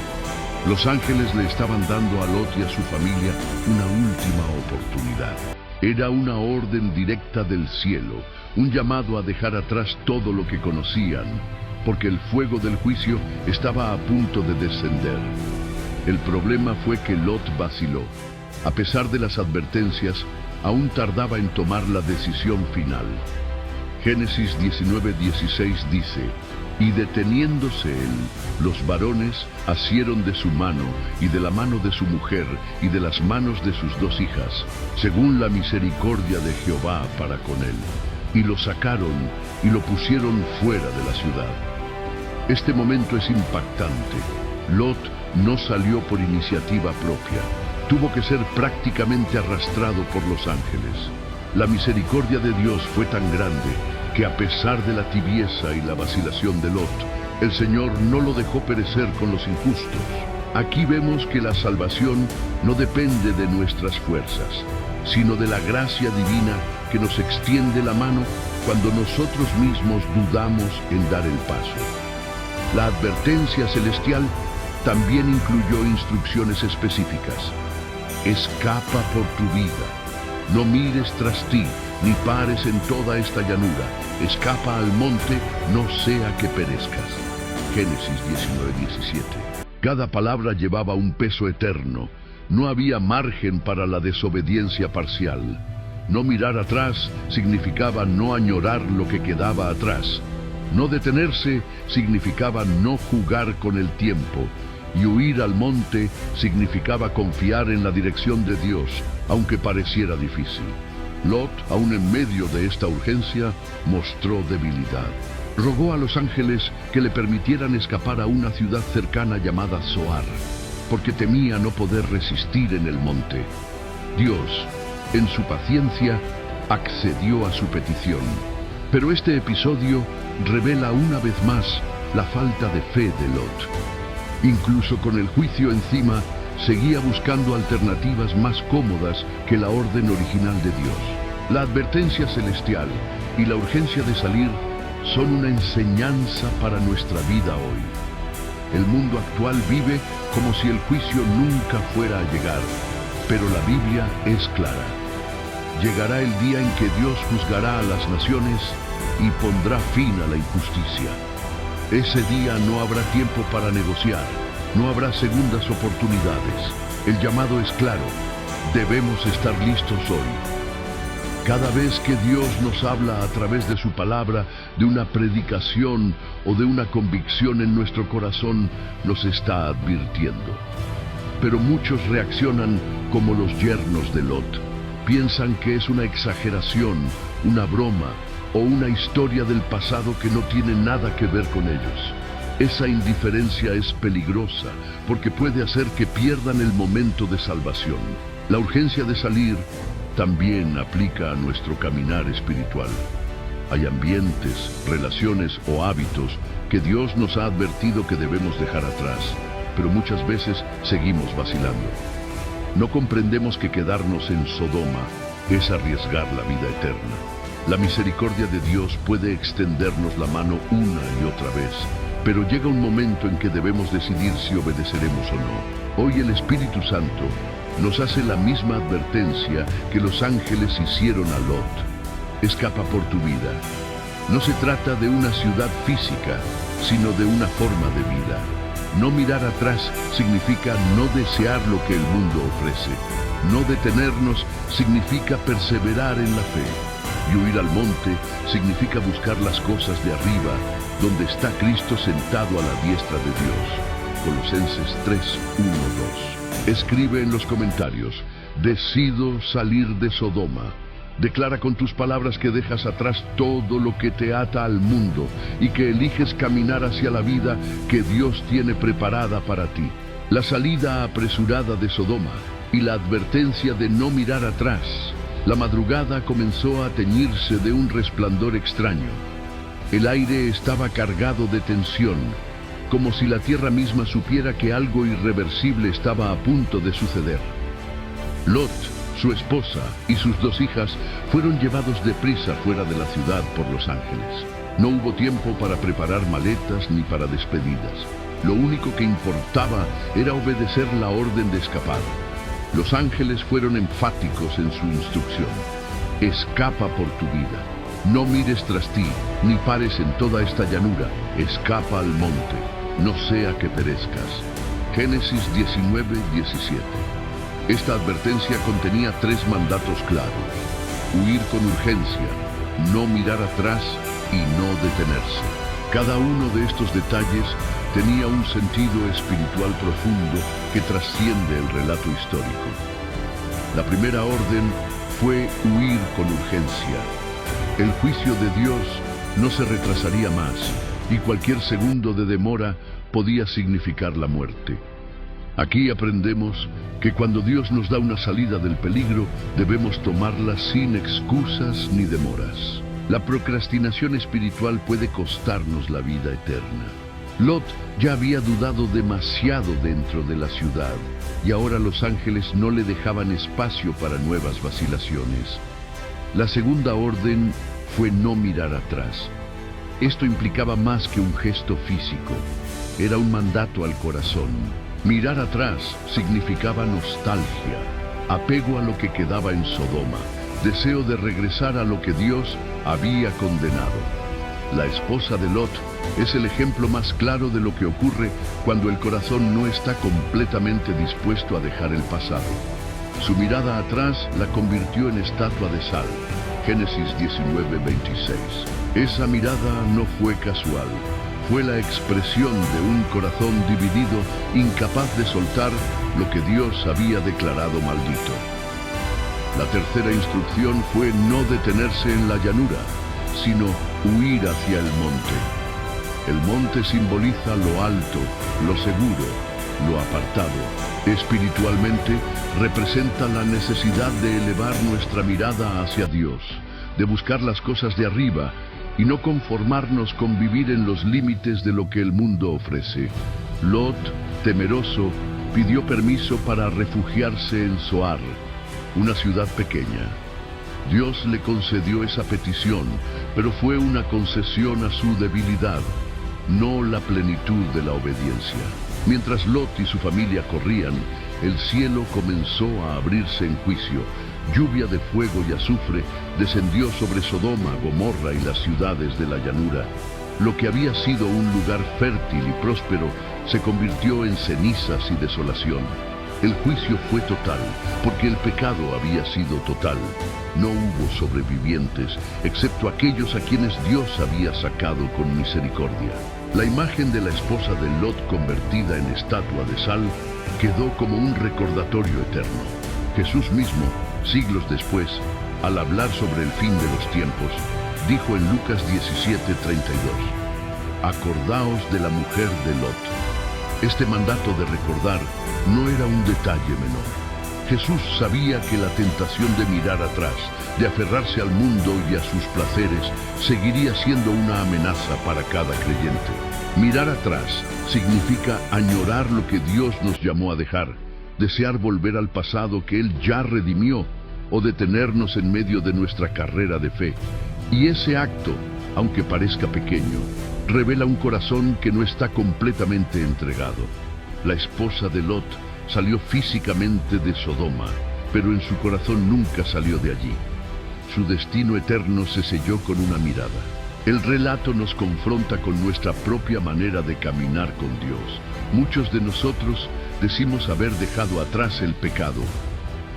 [SPEAKER 1] Los ángeles le estaban dando a Lot y a su familia una última oportunidad. Era una orden directa del cielo, un llamado a dejar atrás todo lo que conocían, porque el fuego del juicio estaba a punto de descender. El problema fue que Lot vaciló. A pesar de las advertencias, aún tardaba en tomar la decisión final. Génesis 19:16 dice: y deteniéndose él, los varones asieron de su mano y de la mano de su mujer y de las manos de sus 2 hijas, según la misericordia de Jehová para con él, y lo sacaron y lo pusieron fuera de la ciudad. Este momento es impactante. Lot no salió por iniciativa propia. Tuvo que ser prácticamente arrastrado por los ángeles. La misericordia de Dios fue tan grande que a pesar de la tibieza y la vacilación de Lot, el Señor no lo dejó perecer con los injustos. Aquí vemos que la salvación no depende de nuestras fuerzas, sino de la gracia divina que nos extiende la mano cuando nosotros mismos dudamos en dar el paso. La advertencia celestial también incluyó instrucciones específicas. Escapa por tu vida. No mires tras ti, ni pares en toda esta llanura. Escapa al monte, no sea que perezcas. Génesis 19:17. Cada palabra llevaba un peso eterno. No había margen para la desobediencia parcial. No mirar atrás significaba no añorar lo que quedaba atrás. No detenerse significaba no jugar con el tiempo. Y huir al monte significaba confiar en la dirección de Dios, aunque pareciera difícil. Lot, aún en medio de esta urgencia, mostró debilidad. Rogó a los ángeles que le permitieran escapar a una ciudad cercana llamada Zoar, porque temía no poder resistir en el monte. Dios, en su paciencia, accedió a su petición. Pero este episodio revela una vez más la falta de fe de Lot. Incluso con el juicio encima, seguía buscando alternativas más cómodas que la orden original de Dios. La advertencia celestial y la urgencia de salir son una enseñanza para nuestra vida hoy. El mundo actual vive como si el juicio nunca fuera a llegar, pero la Biblia es clara. Llegará el día en que Dios juzgará a las naciones y pondrá fin a la injusticia. Ese día no habrá tiempo para negociar, no habrá segundas oportunidades. El llamado es claro, debemos estar listos hoy. Cada vez que Dios nos habla a través de su palabra, de una predicación o de una convicción en nuestro corazón, nos está advirtiendo. Pero muchos reaccionan como los yernos de Lot. Piensan que es una exageración, una broma o una historia del pasado que no tiene nada que ver con ellos. Esa indiferencia es peligrosa porque puede hacer que pierdan el momento de salvación. La urgencia de salir también aplica a nuestro caminar espiritual. Hay ambientes, relaciones o hábitos que Dios nos ha advertido que debemos dejar atrás, pero muchas veces seguimos vacilando. No comprendemos que quedarnos en Sodoma es arriesgar la vida eterna. La misericordia de Dios puede extendernos la mano una y otra vez, pero llega un momento en que debemos decidir si obedeceremos o no. Hoy el Espíritu Santo nos hace la misma advertencia que los ángeles hicieron a Lot. Escapa por tu vida. No se trata de una ciudad física, sino de una forma de vida. No mirar atrás significa no desear lo que el mundo ofrece. No detenernos significa perseverar en la fe. Y huir al monte significa buscar las cosas de arriba, donde está Cristo sentado a la diestra de Dios. Colosenses 3:1-2. Escribe en los comentarios: decido salir de Sodoma. Declara con tus palabras que dejas atrás todo lo que te ata al mundo y que eliges caminar hacia la vida que Dios tiene preparada para ti. La salida apresurada de Sodoma y la advertencia de no mirar atrás. La madrugada comenzó a teñirse de un resplandor extraño. El aire estaba cargado de tensión, como si la tierra misma supiera que algo irreversible estaba a punto de suceder. Lot, Su esposa y sus 2 hijas fueron llevados deprisa fuera de la ciudad por los ángeles. No hubo tiempo para preparar maletas ni para despedidas. Lo único que importaba era obedecer la orden de escapar. Los ángeles fueron enfáticos en su instrucción. Escapa por tu vida. No mires tras ti, ni pares en toda esta llanura. Escapa al monte, no sea que perezcas. Génesis 19:17. Esta advertencia contenía 3 mandatos claros: huir con urgencia, no mirar atrás y no detenerse. Cada uno de estos detalles tenía un sentido espiritual profundo que trasciende el relato histórico. La primera orden fue huir con urgencia. El juicio de Dios no se retrasaría más, y cualquier segundo de demora podía significar la muerte. Aquí aprendemos que cuando Dios nos da una salida del peligro, debemos tomarla sin excusas ni demoras. La procrastinación espiritual puede costarnos la vida eterna. Lot ya había dudado demasiado dentro de la ciudad, y ahora los ángeles no le dejaban espacio para nuevas vacilaciones. La segunda orden fue no mirar atrás. Esto implicaba más que un gesto físico. Era un mandato al corazón. Mirar atrás significaba nostalgia, apego a lo que quedaba en Sodoma, deseo de regresar a lo que Dios había condenado. La esposa de Lot es el ejemplo más claro de lo que ocurre cuando el corazón no está completamente dispuesto a dejar el pasado. Su mirada atrás la convirtió en estatua de sal. Génesis 19:26. Esa mirada no fue casual. Fue la expresión de un corazón dividido, incapaz de soltar lo que Dios había declarado maldito. La tercera instrucción fue no detenerse en la llanura, sino huir hacia el monte. El monte simboliza lo alto, lo seguro, lo apartado. Espiritualmente, representa la necesidad de elevar nuestra mirada hacia Dios, de buscar las cosas de arriba y no conformarnos con vivir en los límites de lo que el mundo ofrece. Lot, temeroso, pidió permiso para refugiarse en Zoar, una ciudad pequeña. Dios le concedió esa petición, pero fue una concesión a su debilidad, no la plenitud de la obediencia. Mientras Lot y su familia corrían, el cielo comenzó a abrirse en juicio. Lluvia de fuego y azufre descendió sobre Sodoma, Gomorra y las ciudades de la llanura. Lo que había sido un lugar fértil y próspero se convirtió en cenizas y desolación. El juicio fue total, porque el pecado había sido total. No hubo sobrevivientes, excepto aquellos a quienes Dios había sacado con misericordia. La imagen de la esposa de Lot convertida en estatua de sal quedó como un recordatorio eterno. Jesús mismo, siglos después, al hablar sobre el fin de los tiempos, dijo en Lucas 17:32, «Acordaos de la mujer de Lot». Este mandato de recordar no era un detalle menor. Jesús sabía que la tentación de mirar atrás, de aferrarse al mundo y a sus placeres, seguiría siendo una amenaza para cada creyente. Mirar atrás significa añorar lo que Dios nos llamó a dejar, desear volver al pasado que Él ya redimió, o detenernos en medio de nuestra carrera de fe. Y ese acto, aunque parezca pequeño, revela un corazón que no está completamente entregado. La esposa de Lot salió físicamente de Sodoma, pero en su corazón nunca salió de allí. Su destino eterno se selló con una mirada. El relato nos confronta con nuestra propia manera de caminar con Dios. Muchos de nosotros decimos haber dejado atrás el pecado,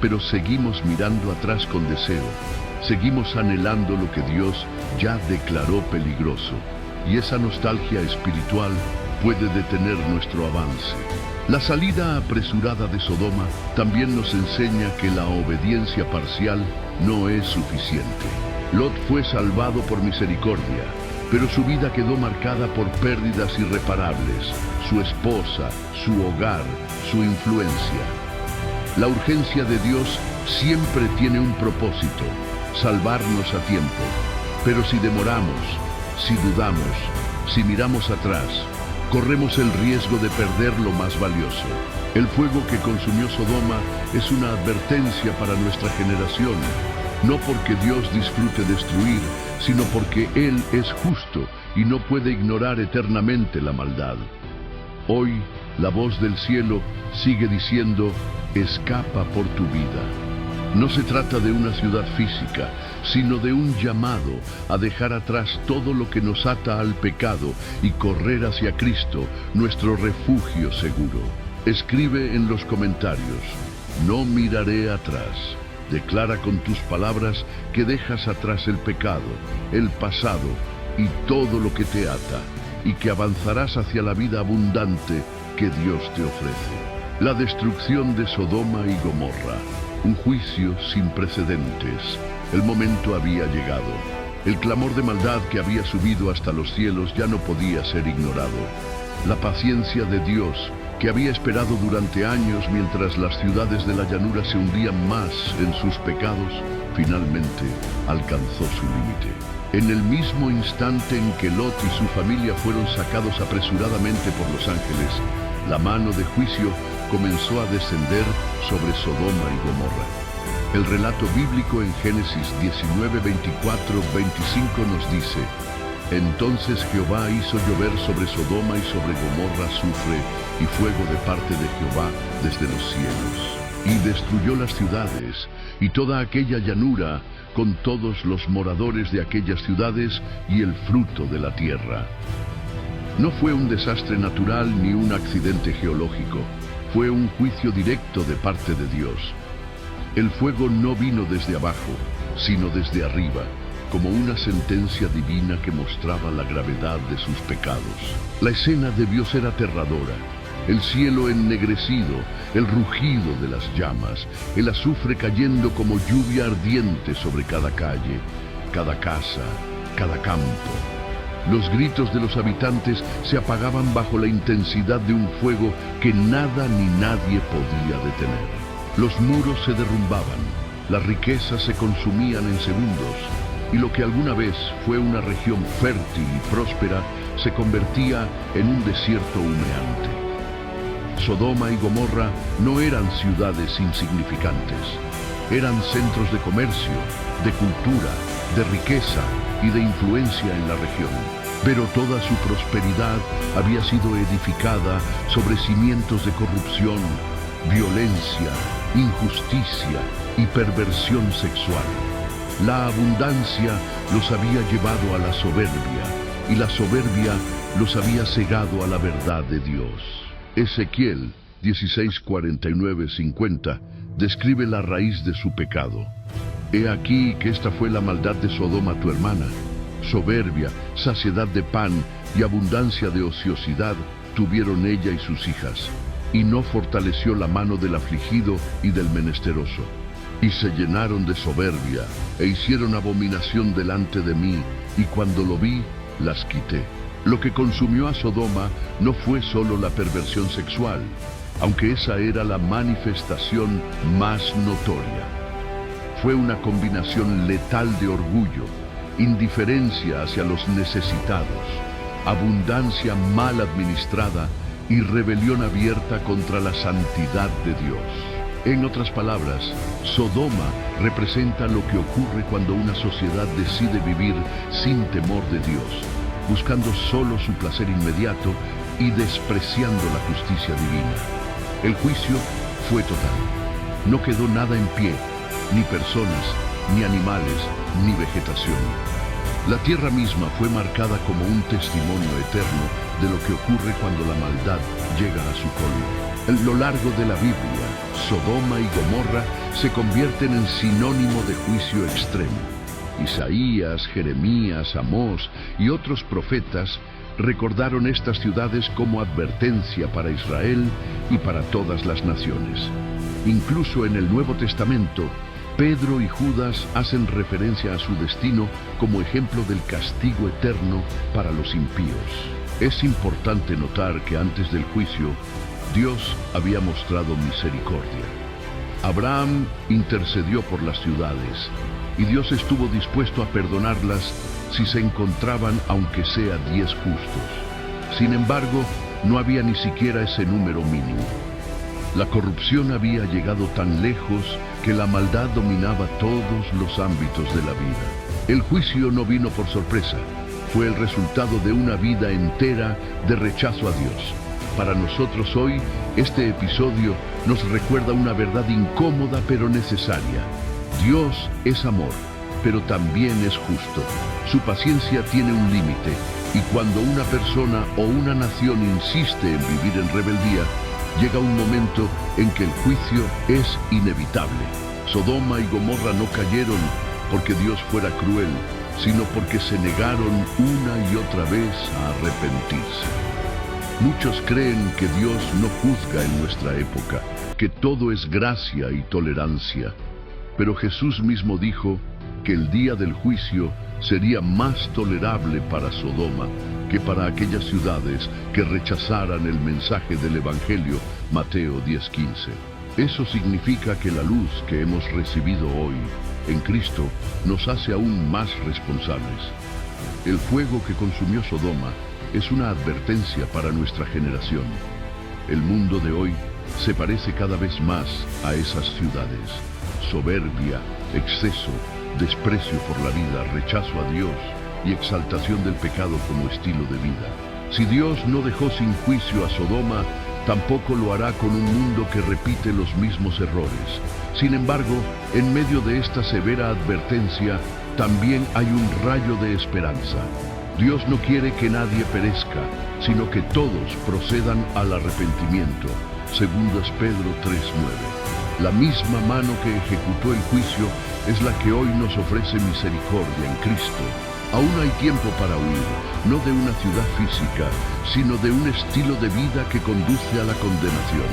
[SPEAKER 1] pero seguimos mirando atrás con deseo. Seguimos anhelando lo que Dios ya declaró peligroso, y esa nostalgia espiritual puede detener nuestro avance. La salida apresurada de Sodoma también nos enseña que la obediencia parcial no es suficiente. Lot fue salvado por misericordia, pero su vida quedó marcada por pérdidas irreparables: su esposa, su hogar, su influencia. La urgencia de Dios siempre tiene un propósito: salvarnos a tiempo. Pero si demoramos, si dudamos, si miramos atrás, corremos el riesgo de perder lo más valioso. El fuego que consumió Sodoma es una advertencia para nuestra generación, no porque Dios disfrute destruir, sino porque Él es justo y no puede ignorar eternamente la maldad. Hoy, la voz del cielo sigue diciendo, escapa por tu vida. No se trata de una ciudad física, sino de un llamado a dejar atrás todo lo que nos ata al pecado y correr hacia Cristo, nuestro refugio seguro. Escribe en los comentarios, no miraré atrás. Declara con tus palabras que dejas atrás el pecado, el pasado y todo lo que te ata, y que avanzarás hacia la vida abundante que Dios te ofrece. La destrucción de Sodoma y Gomorra, un juicio sin precedentes. El momento había llegado. El clamor de maldad que había subido hasta los cielos ya no podía ser ignorado. La paciencia de Dios, que había esperado durante años mientras las ciudades de la llanura se hundían más en sus pecados, finalmente alcanzó su límite. En el mismo instante en que Lot y su familia fueron sacados apresuradamente por los ángeles, la mano de juicio comenzó a descender sobre Sodoma y Gomorra. El relato bíblico en Génesis 19, 24, 25 nos dice, entonces Jehová hizo llover sobre Sodoma y sobre Gomorra azufre y fuego de parte de Jehová desde los cielos. Y destruyó las ciudades y toda aquella llanura con todos los moradores de aquellas ciudades y el fruto de la tierra. No fue un desastre natural ni un accidente geológico, fue un juicio directo de parte de Dios. El fuego no vino desde abajo, sino desde arriba, como una sentencia divina que mostraba la gravedad de sus pecados. La escena debió ser aterradora. El cielo ennegrecido, el rugido de las llamas, el azufre cayendo como lluvia ardiente sobre cada calle, cada casa, cada campo. Los gritos de los habitantes se apagaban bajo la intensidad de un fuego que nada ni nadie podía detener. Los muros se derrumbaban, las riquezas se consumían en segundos, y lo que alguna vez fue una región fértil y próspera se convertía en un desierto humeante. Sodoma y Gomorra no eran ciudades insignificantes, eran centros de comercio, de cultura, de riqueza y de influencia en la región. Pero toda su prosperidad había sido edificada sobre cimientos de corrupción, violencia, injusticia y perversión sexual. La abundancia los había llevado a la soberbia, y la soberbia los había cegado a la verdad de Dios. Ezequiel 16:49-50 describe la raíz de su pecado. He aquí que esta fue la maldad de Sodoma tu hermana. Soberbia, saciedad de pan y abundancia de ociosidad tuvieron ella y sus hijas, y no fortaleció la mano del afligido y del menesteroso. Y se llenaron de soberbia, e hicieron abominación delante de mí, y cuando lo vi, las quité. Lo que consumió a Sodoma no fue solo la perversión sexual, aunque esa era la manifestación más notoria. Fue una combinación letal de orgullo, indiferencia hacia los necesitados, abundancia mal administrada y rebelión abierta contra la santidad de Dios. En otras palabras, Sodoma representa lo que ocurre cuando una sociedad decide vivir sin temor de Dios, buscando solo su placer inmediato y despreciando la justicia divina. El juicio fue total. No quedó nada en pie, ni personas, ni animales, ni vegetación. La tierra misma fue marcada como un testimonio eterno de lo que ocurre cuando la maldad llega a su colmo. A lo largo de la Biblia, Sodoma y Gomorra se convierten en sinónimo de juicio extremo. Isaías, Jeremías, Amós y otros profetas recordaron estas ciudades como advertencia para Israel y para todas las naciones. Incluso en el Nuevo Testamento, Pedro y Judas hacen referencia a su destino como ejemplo del castigo eterno para los impíos. Es importante notar que antes del juicio, Dios había mostrado misericordia. Abraham intercedió por las ciudades, y Dios estuvo dispuesto a perdonarlas si se encontraban aunque sea 10 justos. Sin embargo, no había ni siquiera ese número mínimo. La corrupción había llegado tan lejos que la maldad dominaba todos los ámbitos de la vida. El juicio no vino por sorpresa, fue el resultado de una vida entera de rechazo a Dios. Para nosotros hoy, este episodio nos recuerda una verdad incómoda pero necesaria. Dios es amor, pero también es justo. Su paciencia tiene un límite, y cuando una persona o una nación insiste en vivir en rebeldía, llega un momento en que el juicio es inevitable. Sodoma y Gomorra no cayeron porque Dios fuera cruel, sino porque se negaron una y otra vez a arrepentirse. Muchos creen que Dios no juzga en nuestra época, que todo es gracia y tolerancia. Pero Jesús mismo dijo que el día del juicio sería más tolerable para Sodoma que para aquellas ciudades que rechazaran el mensaje del Evangelio, Mateo 10:15. Eso significa que la luz que hemos recibido hoy en Cristo nos hace aún más responsables. El fuego que consumió Sodoma es una advertencia para nuestra generación. El mundo de hoy se parece cada vez más a esas ciudades. Soberbia, exceso, desprecio por la vida, rechazo a Dios y exaltación del pecado como estilo de vida. Si Dios no dejó sin juicio a Sodoma, tampoco lo hará con un mundo que repite los mismos errores. Sin embargo, en medio de esta severa advertencia, también hay un rayo de esperanza. Dios no quiere que nadie perezca, sino que todos procedan al arrepentimiento. Segundas Pedro 3:9. La misma mano que ejecutó el juicio es la que hoy nos ofrece misericordia en Cristo. Aún hay tiempo para huir, no de una ciudad física, sino de un estilo de vida que conduce a la condenación.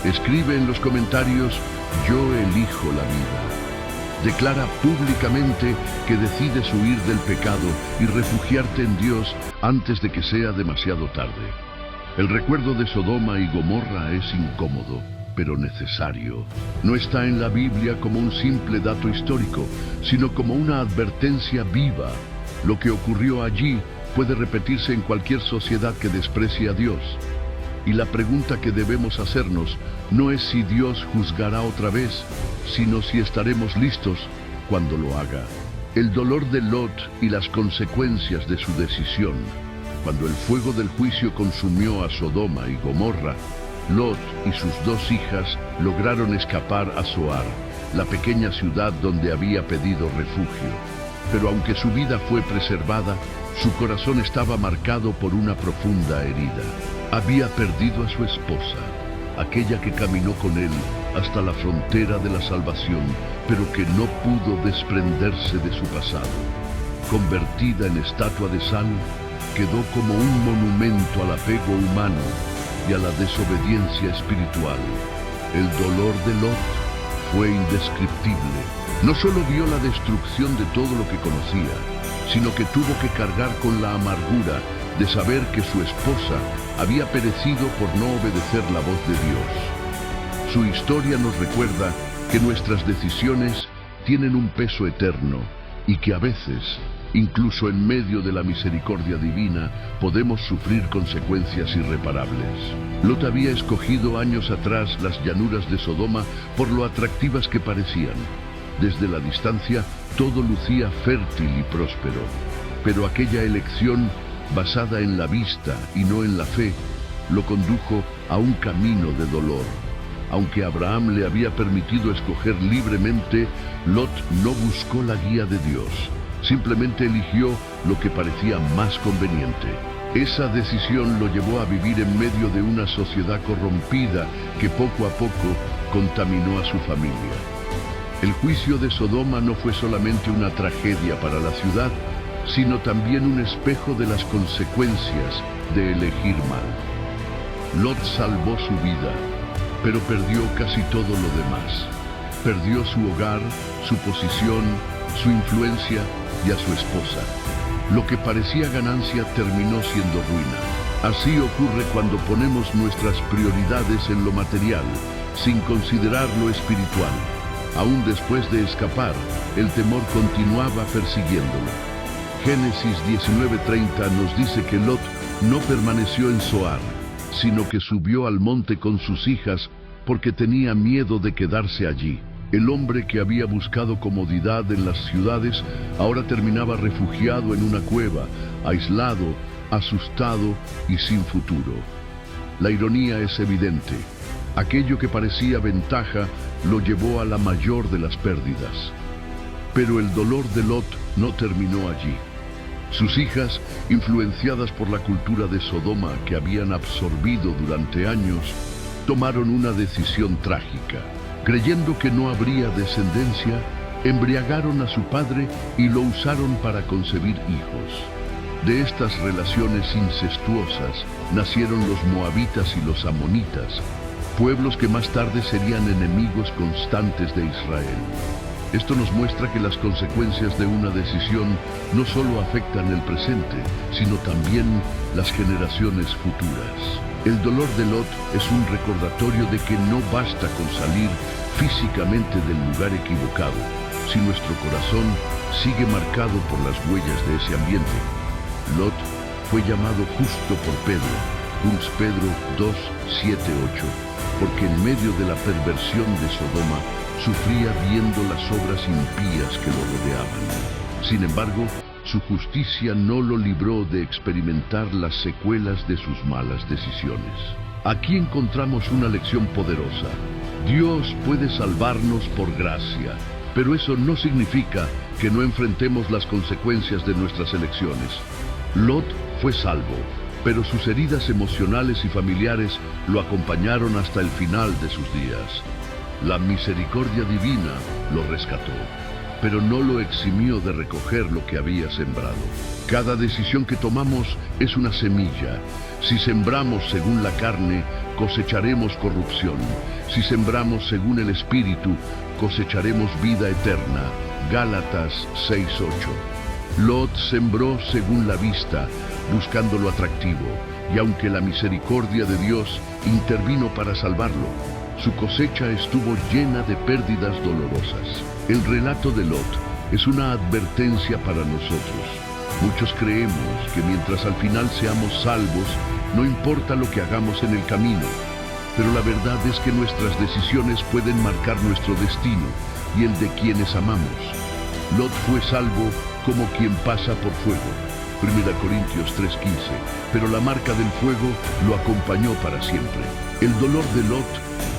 [SPEAKER 1] Escribe en los comentarios: yo elijo la vida. Declara públicamente que decides huir del pecado y refugiarte en Dios antes de que sea demasiado tarde. El recuerdo de Sodoma y Gomorra es incómodo, pero necesario. No está en la Biblia como un simple dato histórico, sino como una advertencia viva. Lo que ocurrió allí puede repetirse en cualquier sociedad que desprecie a Dios. Y la pregunta que debemos hacernos no es si Dios juzgará otra vez, sino si estaremos listos cuando lo haga. El dolor de Lot y las consecuencias de su decisión. Cuando el fuego del juicio consumió a Sodoma y Gomorra, Lot y sus dos hijas lograron escapar a Zoar, la pequeña ciudad donde había pedido refugio. Pero aunque su vida fue preservada, su corazón estaba marcado por una profunda herida. Había perdido a su esposa, aquella que caminó con él hasta la frontera de la salvación, pero que no pudo desprenderse de su pasado. Convertida en estatua de sal, quedó como un monumento al apego humano y a la desobediencia espiritual. El dolor de Lot fue indescriptible. No solo vio la destrucción de todo lo que conocía, sino que tuvo que cargar con la amargura de saber que su esposa había perecido por no obedecer la voz de Dios. Su historia nos recuerda que nuestras decisiones tienen un peso eterno y que a veces, incluso en medio de la misericordia divina, podemos sufrir consecuencias irreparables. Lot había escogido años atrás las llanuras de Sodoma por lo atractivas que parecían. Desde la distancia, todo lucía fértil y próspero. Pero aquella elección, basada en la vista y no en la fe, lo condujo a un camino de dolor. Aunque Abraham le había permitido escoger libremente, Lot no buscó la guía de Dios. Simplemente eligió lo que parecía más conveniente. Esa decisión lo llevó a vivir en medio de una sociedad corrompida que poco a poco contaminó a su familia. El juicio de Sodoma no fue solamente una tragedia para la ciudad, sino también un espejo de las consecuencias de elegir mal. Lot salvó su vida, pero perdió casi todo lo demás. Perdió su hogar, su posición, su influencia y a su esposa. Lo que parecía ganancia terminó siendo ruina. Así ocurre cuando ponemos nuestras prioridades en lo material, sin considerar lo espiritual. Aún después de escapar, el temor continuaba persiguiéndolo. Génesis 19:30 nos dice que Lot no permaneció en Zoar, sino que subió al monte con sus hijas porque tenía miedo de quedarse allí. El hombre que había buscado comodidad en las ciudades ahora terminaba refugiado en una cueva, aislado, asustado y sin futuro. La ironía es evidente. Aquello que parecía ventaja lo llevó a la mayor de las pérdidas. Pero el dolor de Lot no terminó allí. Sus hijas, influenciadas por la cultura de Sodoma que habían absorbido durante años, tomaron una decisión trágica. Creyendo que no habría descendencia, embriagaron a su padre y lo usaron para concebir hijos. De estas relaciones incestuosas nacieron los moabitas y los amonitas, pueblos que más tarde serían enemigos constantes de Israel. Esto nos muestra que las consecuencias de una decisión no solo afectan el presente, sino también las generaciones futuras. El dolor de Lot es un recordatorio de que no basta con salir físicamente del lugar equivocado, si nuestro corazón sigue marcado por las huellas de ese ambiente. Lot fue llamado justo por Pedro, 1 Pedro 2, 7, 8, porque en medio de la perversión de Sodoma sufría viendo las obras impías que lo rodeaban. Sin embargo, su justicia no lo libró de experimentar las secuelas de sus malas decisiones. Aquí encontramos una lección poderosa. Dios puede salvarnos por gracia, pero eso no significa que no enfrentemos las consecuencias de nuestras elecciones. Lot fue salvo, pero sus heridas emocionales y familiares lo acompañaron hasta el final de sus días. La misericordia divina lo rescató, pero no lo eximió de recoger lo que había sembrado. Cada decisión que tomamos es una semilla. Si sembramos según la carne, cosecharemos corrupción. Si sembramos según el Espíritu, cosecharemos vida eterna. Gálatas 6:8. Lot sembró según la vista, buscando lo atractivo, y aunque la misericordia de Dios intervino para salvarlo, su cosecha estuvo llena de pérdidas dolorosas. El relato de Lot es una advertencia para nosotros. Muchos creemos que mientras al final seamos salvos, no importa lo que hagamos en el camino. Pero la verdad es que nuestras decisiones pueden marcar nuestro destino y el de quienes amamos. Lot fue salvo como quien pasa por fuego. 1 Corintios 3:15. Pero la marca del fuego lo acompañó para siempre. El dolor de Lot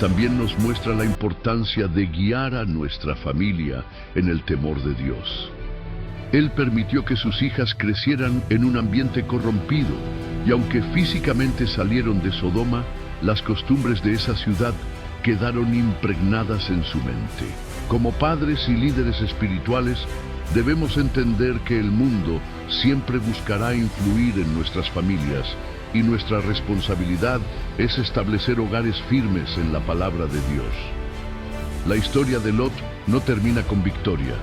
[SPEAKER 1] también nos muestra la importancia de guiar a nuestra familia en el temor de Dios. Él permitió que sus hijas crecieran en un ambiente corrompido, y aunque físicamente salieron de Sodoma, las costumbres de esa ciudad quedaron impregnadas en su mente. Como padres y líderes espirituales, debemos entender que el mundo siempre buscará influir en nuestras familias, y nuestra responsabilidad es establecer hogares firmes en la palabra de Dios. La historia de Lot no termina con victoria,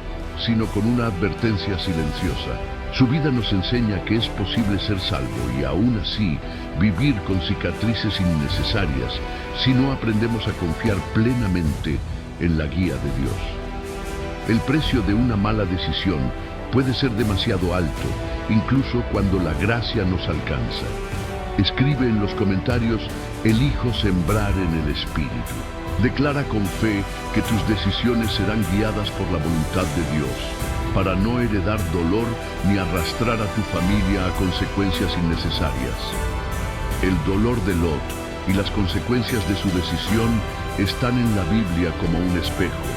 [SPEAKER 1] sino con una advertencia silenciosa. Su vida nos enseña que es posible ser salvo y aún así vivir con cicatrices innecesarias si no aprendemos a confiar plenamente en la guía de Dios. El precio de una mala decisión puede ser demasiado alto, incluso cuando la gracia nos alcanza. Escribe en los comentarios: elijo sembrar en el Espíritu. Declara con fe que tus decisiones serán guiadas por la voluntad de Dios, para no heredar dolor ni arrastrar a tu familia a consecuencias innecesarias. El dolor de Lot y las consecuencias de su decisión están en la Biblia como un espejo.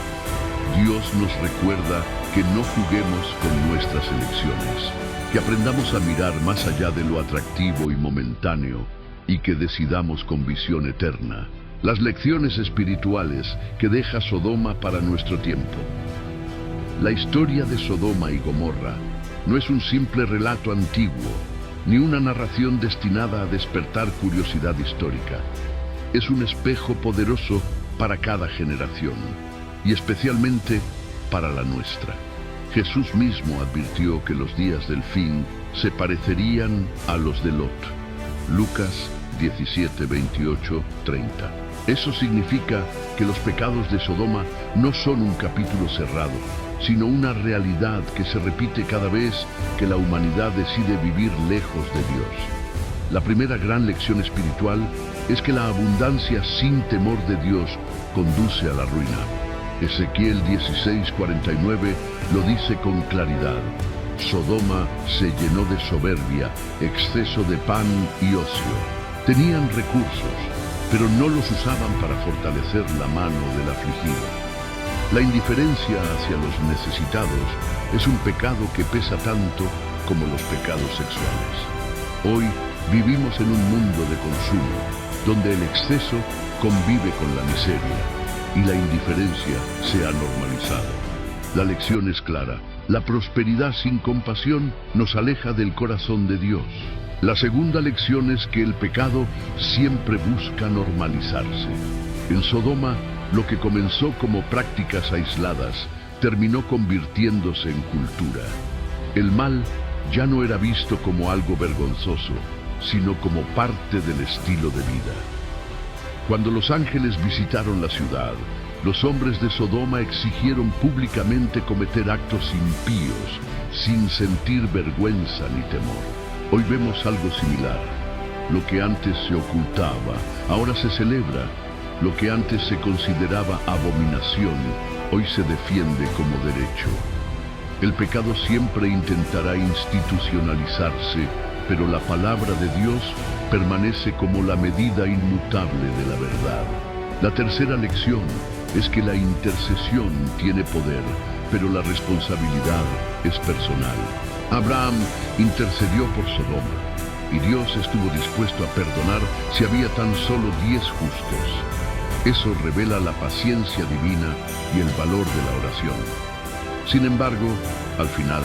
[SPEAKER 1] Dios nos recuerda que no juguemos con nuestras elecciones, que aprendamos a mirar más allá de lo atractivo y momentáneo y que decidamos con visión eterna. Las lecciones espirituales que deja Sodoma para nuestro tiempo. La historia de Sodoma y Gomorra no es un simple relato antiguo, ni una narración destinada a despertar curiosidad histórica. Es un espejo poderoso para cada generación, y especialmente para la nuestra. Jesús mismo advirtió que los días del fin se parecerían a los de Lot. Lucas 17, 28, 30. Eso significa que los pecados de Sodoma no son un capítulo cerrado, sino una realidad que se repite cada vez que la humanidad decide vivir lejos de Dios. La primera gran lección espiritual es que la abundancia sin temor de Dios conduce a la ruina. Ezequiel 16:49 lo dice con claridad. Sodoma se llenó de soberbia, exceso de pan y ocio. Tenían recursos, pero no los usaban para fortalecer la mano del afligido. La indiferencia hacia los necesitados es un pecado que pesa tanto como los pecados sexuales. Hoy vivimos en un mundo de consumo, donde el exceso convive con la miseria y la indiferencia se ha normalizado. La lección es clara: la prosperidad sin compasión nos aleja del corazón de Dios. La segunda lección es que el pecado siempre busca normalizarse. En Sodoma, lo que comenzó como prácticas aisladas terminó convirtiéndose en cultura. El mal ya no era visto como algo vergonzoso, sino como parte del estilo de vida. Cuando los ángeles visitaron la ciudad, los hombres de Sodoma exigieron públicamente cometer actos impíos, sin sentir vergüenza ni temor. Hoy vemos algo similar. Lo que antes se ocultaba, ahora se celebra. Lo que antes se consideraba abominación, hoy se defiende como derecho. El pecado siempre intentará institucionalizarse, pero la palabra de Dios permanece como la medida inmutable de la verdad. La tercera lección es que la intercesión tiene poder, pero la responsabilidad es personal. Abraham intercedió por Sodoma, y Dios estuvo dispuesto a perdonar si había tan solo 10 justos. Eso revela la paciencia divina y el valor de la oración. Sin embargo, al final,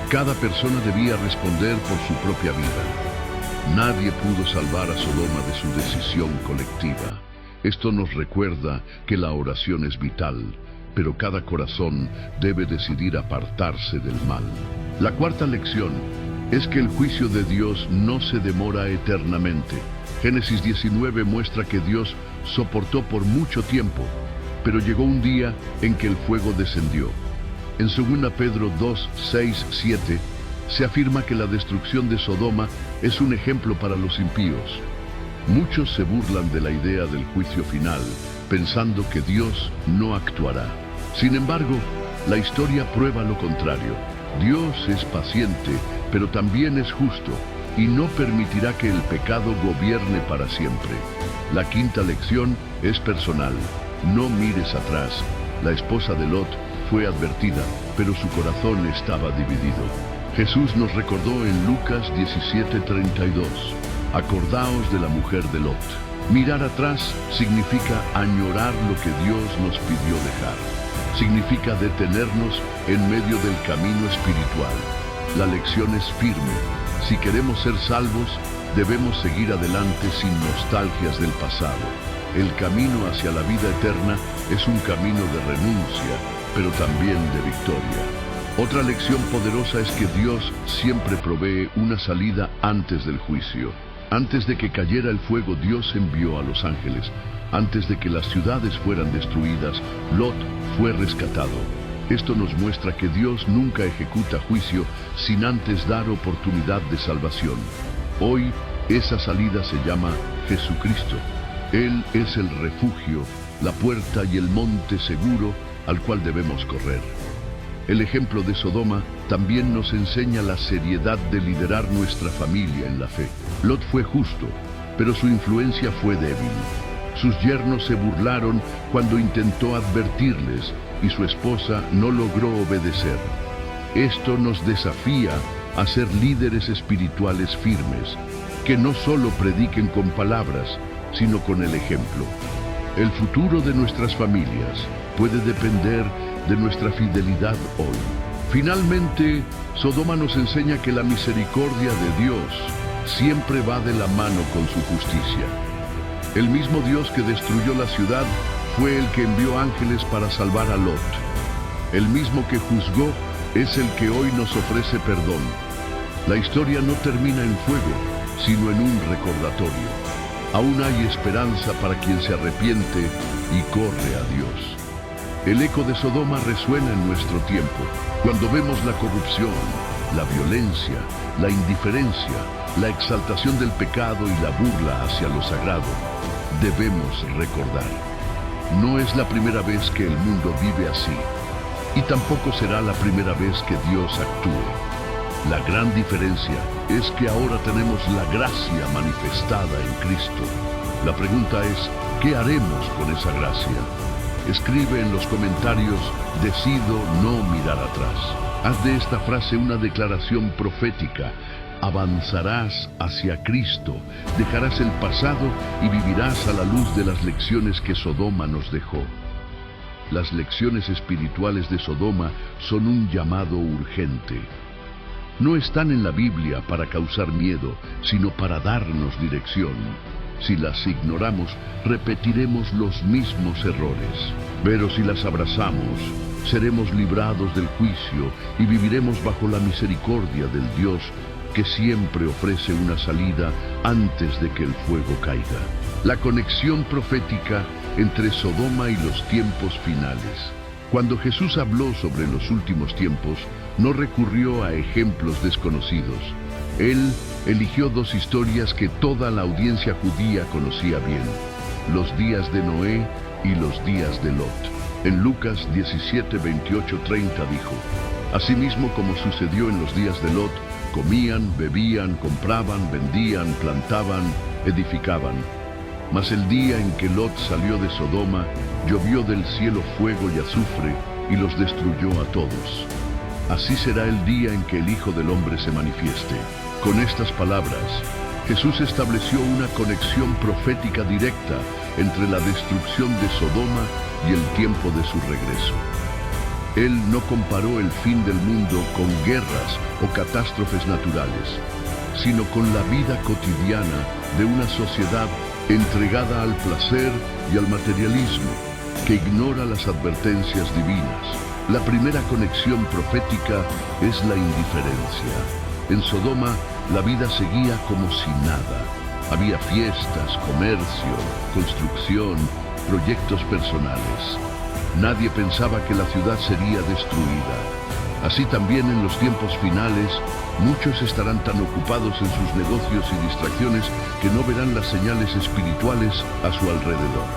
[SPEAKER 1] cada persona debía responder por su propia vida. Nadie pudo salvar a Sodoma de su decisión colectiva. Esto nos recuerda que la oración es vital, pero cada corazón debe decidir apartarse del mal. La cuarta lección es que el juicio de Dios no se demora eternamente. Génesis 19 muestra que Dios soportó por mucho tiempo, pero llegó un día en que el fuego descendió. En 2 Pedro 2, 6, 7 se afirma que la destrucción de Sodoma es un ejemplo para los impíos. Muchos se burlan de la idea del juicio final, pensando que Dios no actuará. Sin embargo, la historia prueba lo contrario. Dios es paciente, pero también es justo, y no permitirá que el pecado gobierne para siempre. La quinta lección es personal. No mires atrás. La esposa de Lot fue advertida, pero su corazón estaba dividido. Jesús nos recordó en Lucas 17:32. Acordaos de la mujer de Lot. Mirar atrás significa añorar lo que Dios nos pidió dejar. Significa detenernos en medio del camino espiritual. La lección es firme. Si queremos ser salvos, debemos seguir adelante sin nostalgias del pasado. El camino hacia la vida eterna es un camino de renuncia, pero también de victoria. Otra lección poderosa es que Dios siempre provee una salida antes del juicio. Antes de que cayera el fuego, Dios envió a los ángeles. Antes de que las ciudades fueran destruidas, Lot fue rescatado. Esto nos muestra que Dios nunca ejecuta juicio sin antes dar oportunidad de salvación. Hoy, esa salida se llama Jesucristo. Él es el refugio, la puerta y el monte seguro al cual debemos correr. El ejemplo de Sodoma también nos enseña la seriedad de liderar nuestra familia en la fe. Lot fue justo, pero su influencia fue débil. Sus yernos se burlaron cuando intentó advertirles y su esposa no logró obedecer. Esto nos desafía a ser líderes espirituales firmes, que no solo prediquen con palabras, sino con el ejemplo. El futuro de nuestras familias puede depender de nuestra fidelidad hoy. Finalmente, Sodoma nos enseña que la misericordia de Dios siempre va de la mano con su justicia. El mismo Dios que destruyó la ciudad fue el que envió ángeles para salvar a Lot. El mismo que juzgó es el que hoy nos ofrece perdón. La historia no termina en fuego, sino en un recordatorio. Aún hay esperanza para quien se arrepiente y corre a Dios. El eco de Sodoma resuena en nuestro tiempo, cuando vemos la corrupción, la violencia, la indiferencia la exaltación del pecado y la burla hacia lo sagrado, debemos recordar: no es la primera vez que el mundo vive así, y tampoco será la primera vez que Dios actúe. La gran diferencia es que ahora tenemos la gracia manifestada en Cristo. La pregunta es, ¿qué haremos con esa gracia? Escribe en los comentarios: decido no mirar atrás. Haz de esta frase una declaración profética. Avanzarás hacia Cristo, dejarás el pasado y vivirás a la luz de las lecciones que Sodoma nos dejó. Las lecciones espirituales de Sodoma son un llamado urgente. No están en la Biblia para causar miedo, sino para darnos dirección. Si las ignoramos, repetiremos los mismos errores. Pero si las abrazamos, seremos librados del juicio y viviremos bajo la misericordia del Dios que siempre ofrece una salida antes de que el fuego caiga. La conexión profética entre Sodoma y los tiempos finales. Cuando Jesús habló sobre los últimos tiempos, no recurrió a ejemplos desconocidos. Él eligió dos historias que toda la audiencia judía conocía bien: los días de Noé y los días de Lot. En Lucas 17, 28, 30 dijo: asimismo como sucedió en los días de Lot, comían, bebían, compraban, vendían, plantaban, edificaban. Mas el día en que Lot salió de Sodoma, llovió del cielo fuego y azufre, y los destruyó a todos. Así será el día en que el Hijo del Hombre se manifieste. Con estas palabras, Jesús estableció una conexión profética directa entre la destrucción de Sodoma y el tiempo de su regreso. Él no comparó el fin del mundo con guerras o catástrofes naturales, sino con la vida cotidiana de una sociedad entregada al placer y al materialismo, que ignora las advertencias divinas. La primera conexión profética es la indiferencia. En Sodoma, la vida seguía como si nada. Había fiestas, comercio, construcción, proyectos personales. Nadie pensaba que la ciudad sería destruida. Así también en los tiempos finales, muchos estarán tan ocupados en sus negocios y distracciones que no verán las señales espirituales a su alrededor.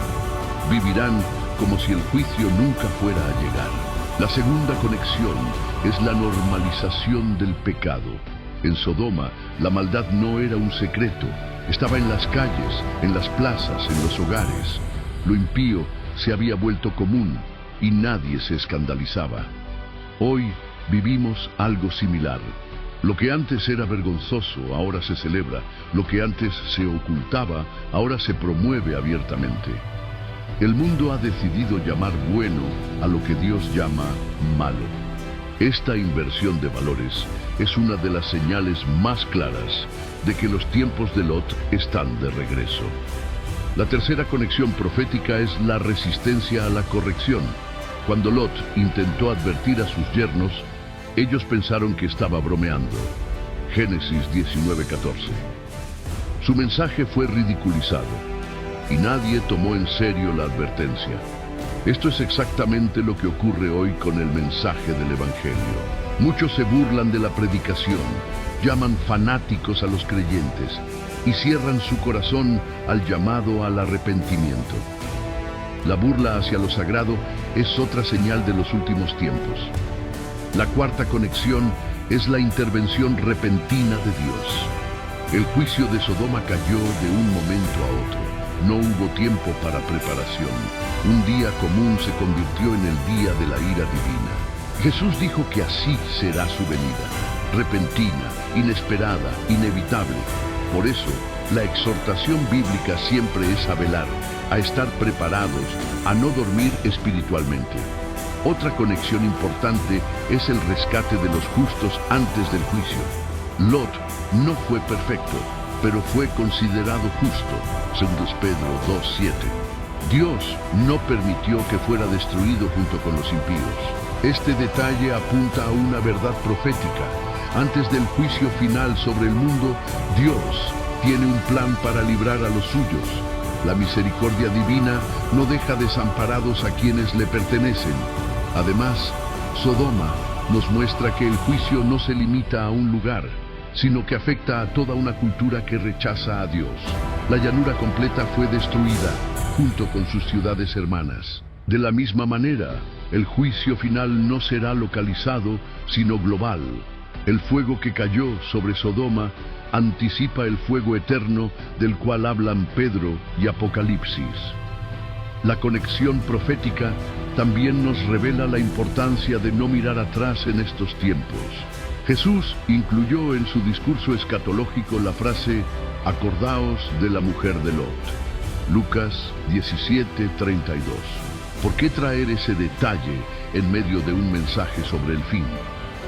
[SPEAKER 1] Vivirán como si el juicio nunca fuera a llegar. La segunda conexión es la normalización del pecado. En Sodoma, la maldad no era un secreto. Estaba en las calles, en las plazas, en los hogares. Lo impío se había vuelto común y nadie se escandalizaba. Hoy vivimos algo similar. Lo que antes era vergonzoso ahora se celebra. Lo que antes se ocultaba ahora se promueve abiertamente. El mundo ha decidido llamar bueno a lo que Dios llama malo. Esta inversión de valores es una de las señales más claras de que los tiempos de Lot están de regreso. La tercera conexión profética es la resistencia a la corrección. Cuando Lot intentó advertir a sus yernos, ellos pensaron que estaba bromeando. Génesis 19:14. Su mensaje fue ridiculizado y nadie tomó en serio la advertencia. Esto es exactamente lo que ocurre hoy con el mensaje del Evangelio. Muchos se burlan de la predicación, llaman fanáticos a los creyentes y cierran su corazón al llamado al arrepentimiento. La burla hacia lo sagrado es otra señal de los últimos tiempos. La cuarta conexión es la intervención repentina de Dios. El juicio de Sodoma cayó de un momento a otro. No hubo tiempo para preparación. Un día común se convirtió en el día de la ira divina. Jesús dijo que así será su venida, repentina, inesperada, inevitable. Por eso, la exhortación bíblica siempre es a velar, a estar preparados, a no dormir espiritualmente. Otra conexión importante es el rescate de los justos antes del juicio. Lot no fue perfecto, pero fue considerado justo, según Pedro 2:7. Dios no permitió que fuera destruido junto con los impíos. Este detalle apunta a una verdad profética. Antes del juicio final sobre el mundo, Dios tiene un plan para librar a los suyos. La misericordia divina no deja desamparados a quienes le pertenecen. Además, Sodoma nos muestra que el juicio no se limita a un lugar. sino que afecta a toda una cultura que rechaza a Dios. La llanura completa fue destruida, junto con sus ciudades hermanas. De la misma manera, el juicio final no será localizado, sino global. El fuego que cayó sobre Sodoma anticipa el fuego eterno del cual hablan Pedro y Apocalipsis. La conexión profética también nos revela la importancia de no mirar atrás en estos tiempos. Jesús incluyó en su discurso escatológico la frase «Acordaos de la mujer de Lot». Lucas 17:32. ¿Por qué traer ese detalle en medio de un mensaje sobre el fin?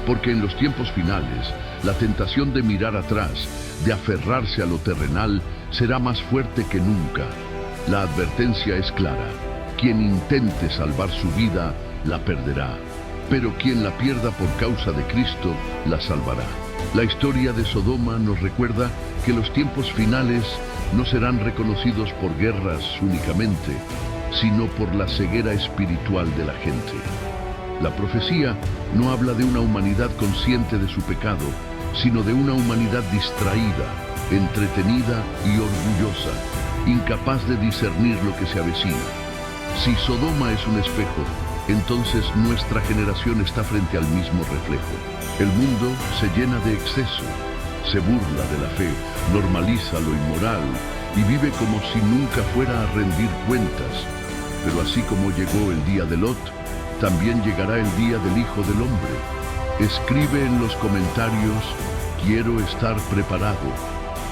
[SPEAKER 1] Porque en los tiempos finales, la tentación de mirar atrás, de aferrarse a lo terrenal, será más fuerte que nunca. La advertencia es clara: quien intente salvar su vida, la perderá. Pero quien la pierda por causa de Cristo, la salvará. La historia de Sodoma nos recuerda que los tiempos finales no serán reconocidos por guerras únicamente, sino por la ceguera espiritual de la gente. La profecía no habla de una humanidad consciente de su pecado, sino de una humanidad distraída, entretenida y orgullosa, incapaz de discernir lo que se avecina. Si Sodoma es un espejo, entonces nuestra generación está frente al mismo reflejo. El mundo se llena de exceso, se burla de la fe, normaliza lo inmoral y vive como si nunca fuera a rendir cuentas. Pero así como llegó el día de Lot, también llegará el día del Hijo del Hombre. Escribe en los comentarios: quiero estar preparado.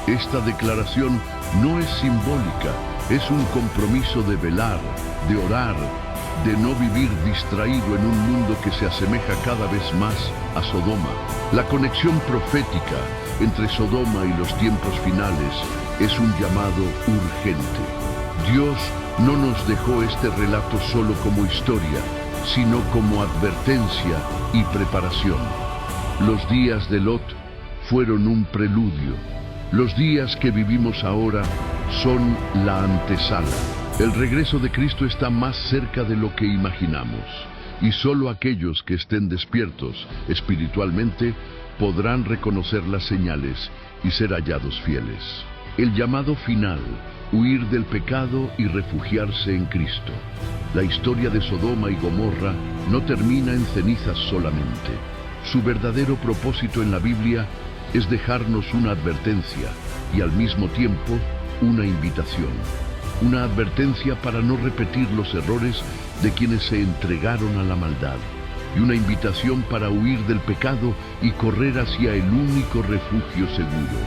[SPEAKER 1] Esta declaración no es simbólica, es un compromiso de velar, de orar, de no vivir distraído en un mundo que se asemeja cada vez más a Sodoma. La conexión profética entre Sodoma y los tiempos finales es un llamado urgente. Dios no nos dejó este relato solo como historia, sino como advertencia y preparación. Los días de Lot fueron un preludio. Los días que vivimos ahora son la antesala. El regreso de Cristo está más cerca de lo que imaginamos, y solo aquellos que estén despiertos espiritualmente podrán reconocer las señales y ser hallados fieles. El llamado final: huir del pecado y refugiarse en Cristo. La historia de Sodoma y Gomorra no termina en cenizas solamente. Su verdadero propósito en la Biblia es dejarnos una advertencia y al mismo tiempo una invitación. Una advertencia para no repetir los errores de quienes se entregaron a la maldad, y una invitación para huir del pecado y correr hacia el único refugio seguro: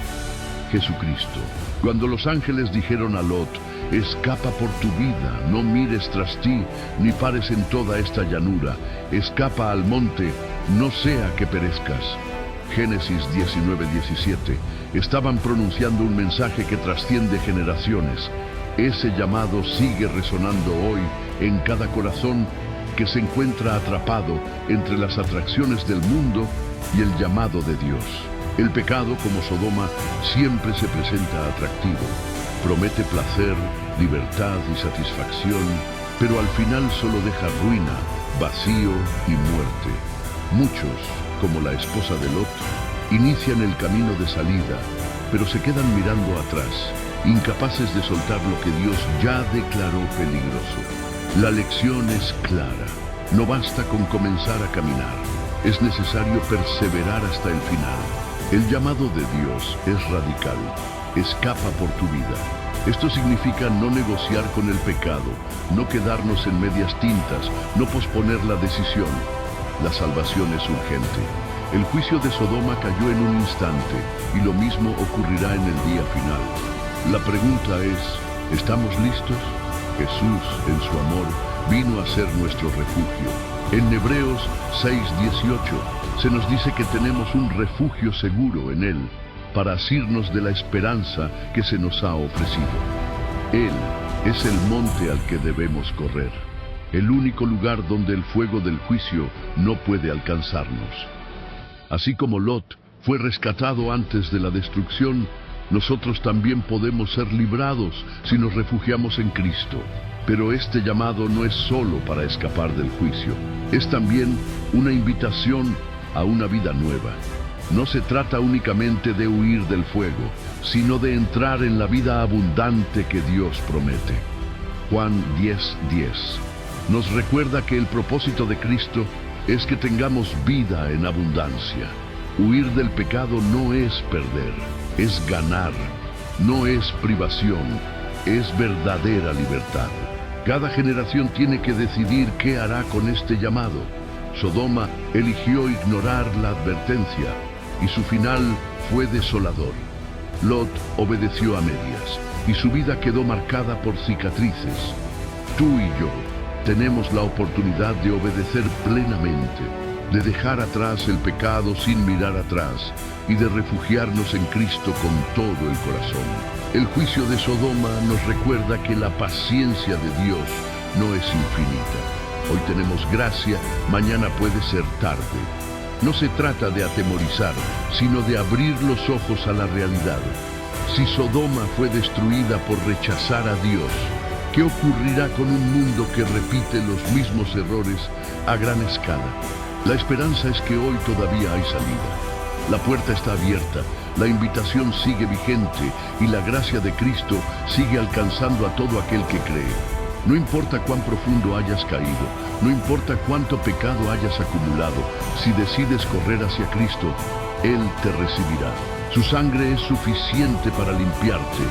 [SPEAKER 1] Jesucristo. Cuando los ángeles dijeron a Lot: escapa por tu vida, no mires tras ti, ni pares en toda esta llanura, escapa al monte, no sea que perezcas. Génesis 19:17. Estaban pronunciando un mensaje que trasciende generaciones. Ese llamado sigue resonando hoy en cada corazón que se encuentra atrapado entre las atracciones del mundo y el llamado de Dios. El pecado, como Sodoma, siempre se presenta atractivo. Promete placer, libertad y satisfacción, pero al final solo deja ruina, vacío y muerte. Muchos, como la esposa de Lot, inician el camino de salida, pero se quedan mirando atrás, incapaces de soltar lo que Dios ya declaró peligroso. La lección es clara: no basta con comenzar a caminar, es necesario perseverar hasta el final. El llamado de Dios es radical: escapa por tu vida. Esto significa no negociar con el pecado, no quedarnos en medias tintas, no posponer la decisión. La salvación es urgente. El juicio de Sodoma cayó en un instante, y lo mismo ocurrirá en el día final. La pregunta es: ¿estamos listos? Jesús, en su amor, vino a ser nuestro refugio. En Hebreos 6:18 se nos dice que tenemos un refugio seguro en Él, para asirnos de la esperanza que se nos ha ofrecido. Él es el monte al que debemos correr, el único lugar donde el fuego del juicio no puede alcanzarnos. Así como Lot fue rescatado antes de la destrucción, nosotros también podemos ser librados si nos refugiamos en Cristo. Pero este llamado no es solo para escapar del juicio, es también una invitación a una vida nueva. No se trata únicamente de huir del fuego, sino de entrar en la vida abundante que Dios promete. Juan 10:10 nos recuerda que el propósito de Cristo es que tengamos vida en abundancia. Huir del pecado no es perder, es ganar. No es privación, es verdadera libertad. Cada generación tiene que decidir qué hará con este llamado. Sodoma eligió ignorar la advertencia y su final fue desolador. Lot obedeció a medias y su vida quedó marcada por cicatrices. Tú y yo tenemos la oportunidad de obedecer plenamente, de dejar atrás el pecado sin mirar atrás y de refugiarnos en Cristo con todo el corazón. El juicio de Sodoma nos recuerda que la paciencia de Dios no es infinita. Hoy tenemos gracia, mañana puede ser tarde. No se trata de atemorizar, sino de abrir los ojos a la realidad. Si Sodoma fue destruida por rechazar a Dios, ¿qué ocurrirá con un mundo que repite los mismos errores a gran escala? La esperanza es que hoy todavía hay salida. La puerta está abierta, la invitación sigue vigente y la gracia de Cristo sigue alcanzando a todo aquel que cree. No importa cuán profundo hayas caído, no importa cuánto pecado hayas acumulado, si decides correr hacia Cristo, Él te recibirá. Su sangre es suficiente para limpiarte,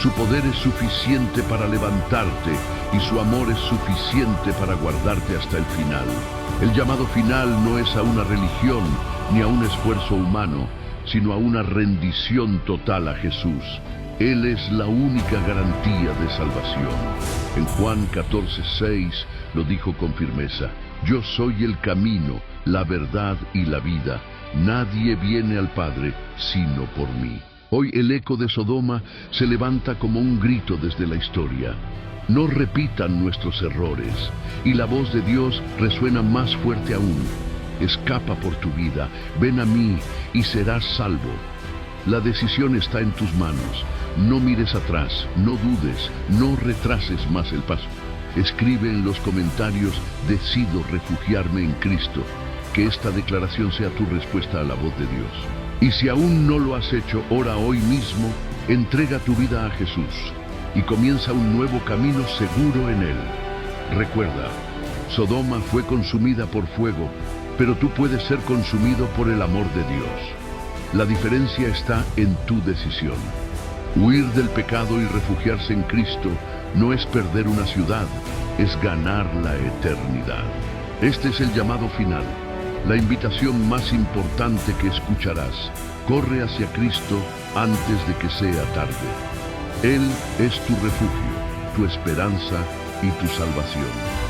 [SPEAKER 1] su poder es suficiente para levantarte y su amor es suficiente para guardarte hasta el final. El llamado final no es a una religión ni a un esfuerzo humano, sino a una rendición total a Jesús. Él es la única garantía de salvación. En Juan 14:6 lo dijo con firmeza: Yo soy el camino, la verdad y la vida. Nadie viene al Padre sino por mí. Hoy el eco de Sodoma se levanta como un grito desde la historia. No repitan nuestros errores, y la voz de Dios resuena más fuerte aún. Escapa por tu vida, ven a mí y serás salvo. La decisión está en tus manos. No mires atrás, no dudes, no retrases más el paso. Escribe en los comentarios: decido refugiarme en Cristo. Que esta declaración sea tu respuesta a la voz de Dios. Y si aún no lo has hecho, ora hoy mismo, entrega tu vida a Jesús y comienza un nuevo camino seguro en Él. Recuerda, Sodoma fue consumida por fuego, pero tú puedes ser consumido por el amor de Dios. La diferencia está en tu decisión. Huir del pecado y refugiarse en Cristo no es perder una ciudad, es ganar la eternidad. Este es el llamado final, la invitación más importante que escucharás. Corre hacia Cristo antes de que sea tarde. Él es tu refugio, tu esperanza y tu salvación.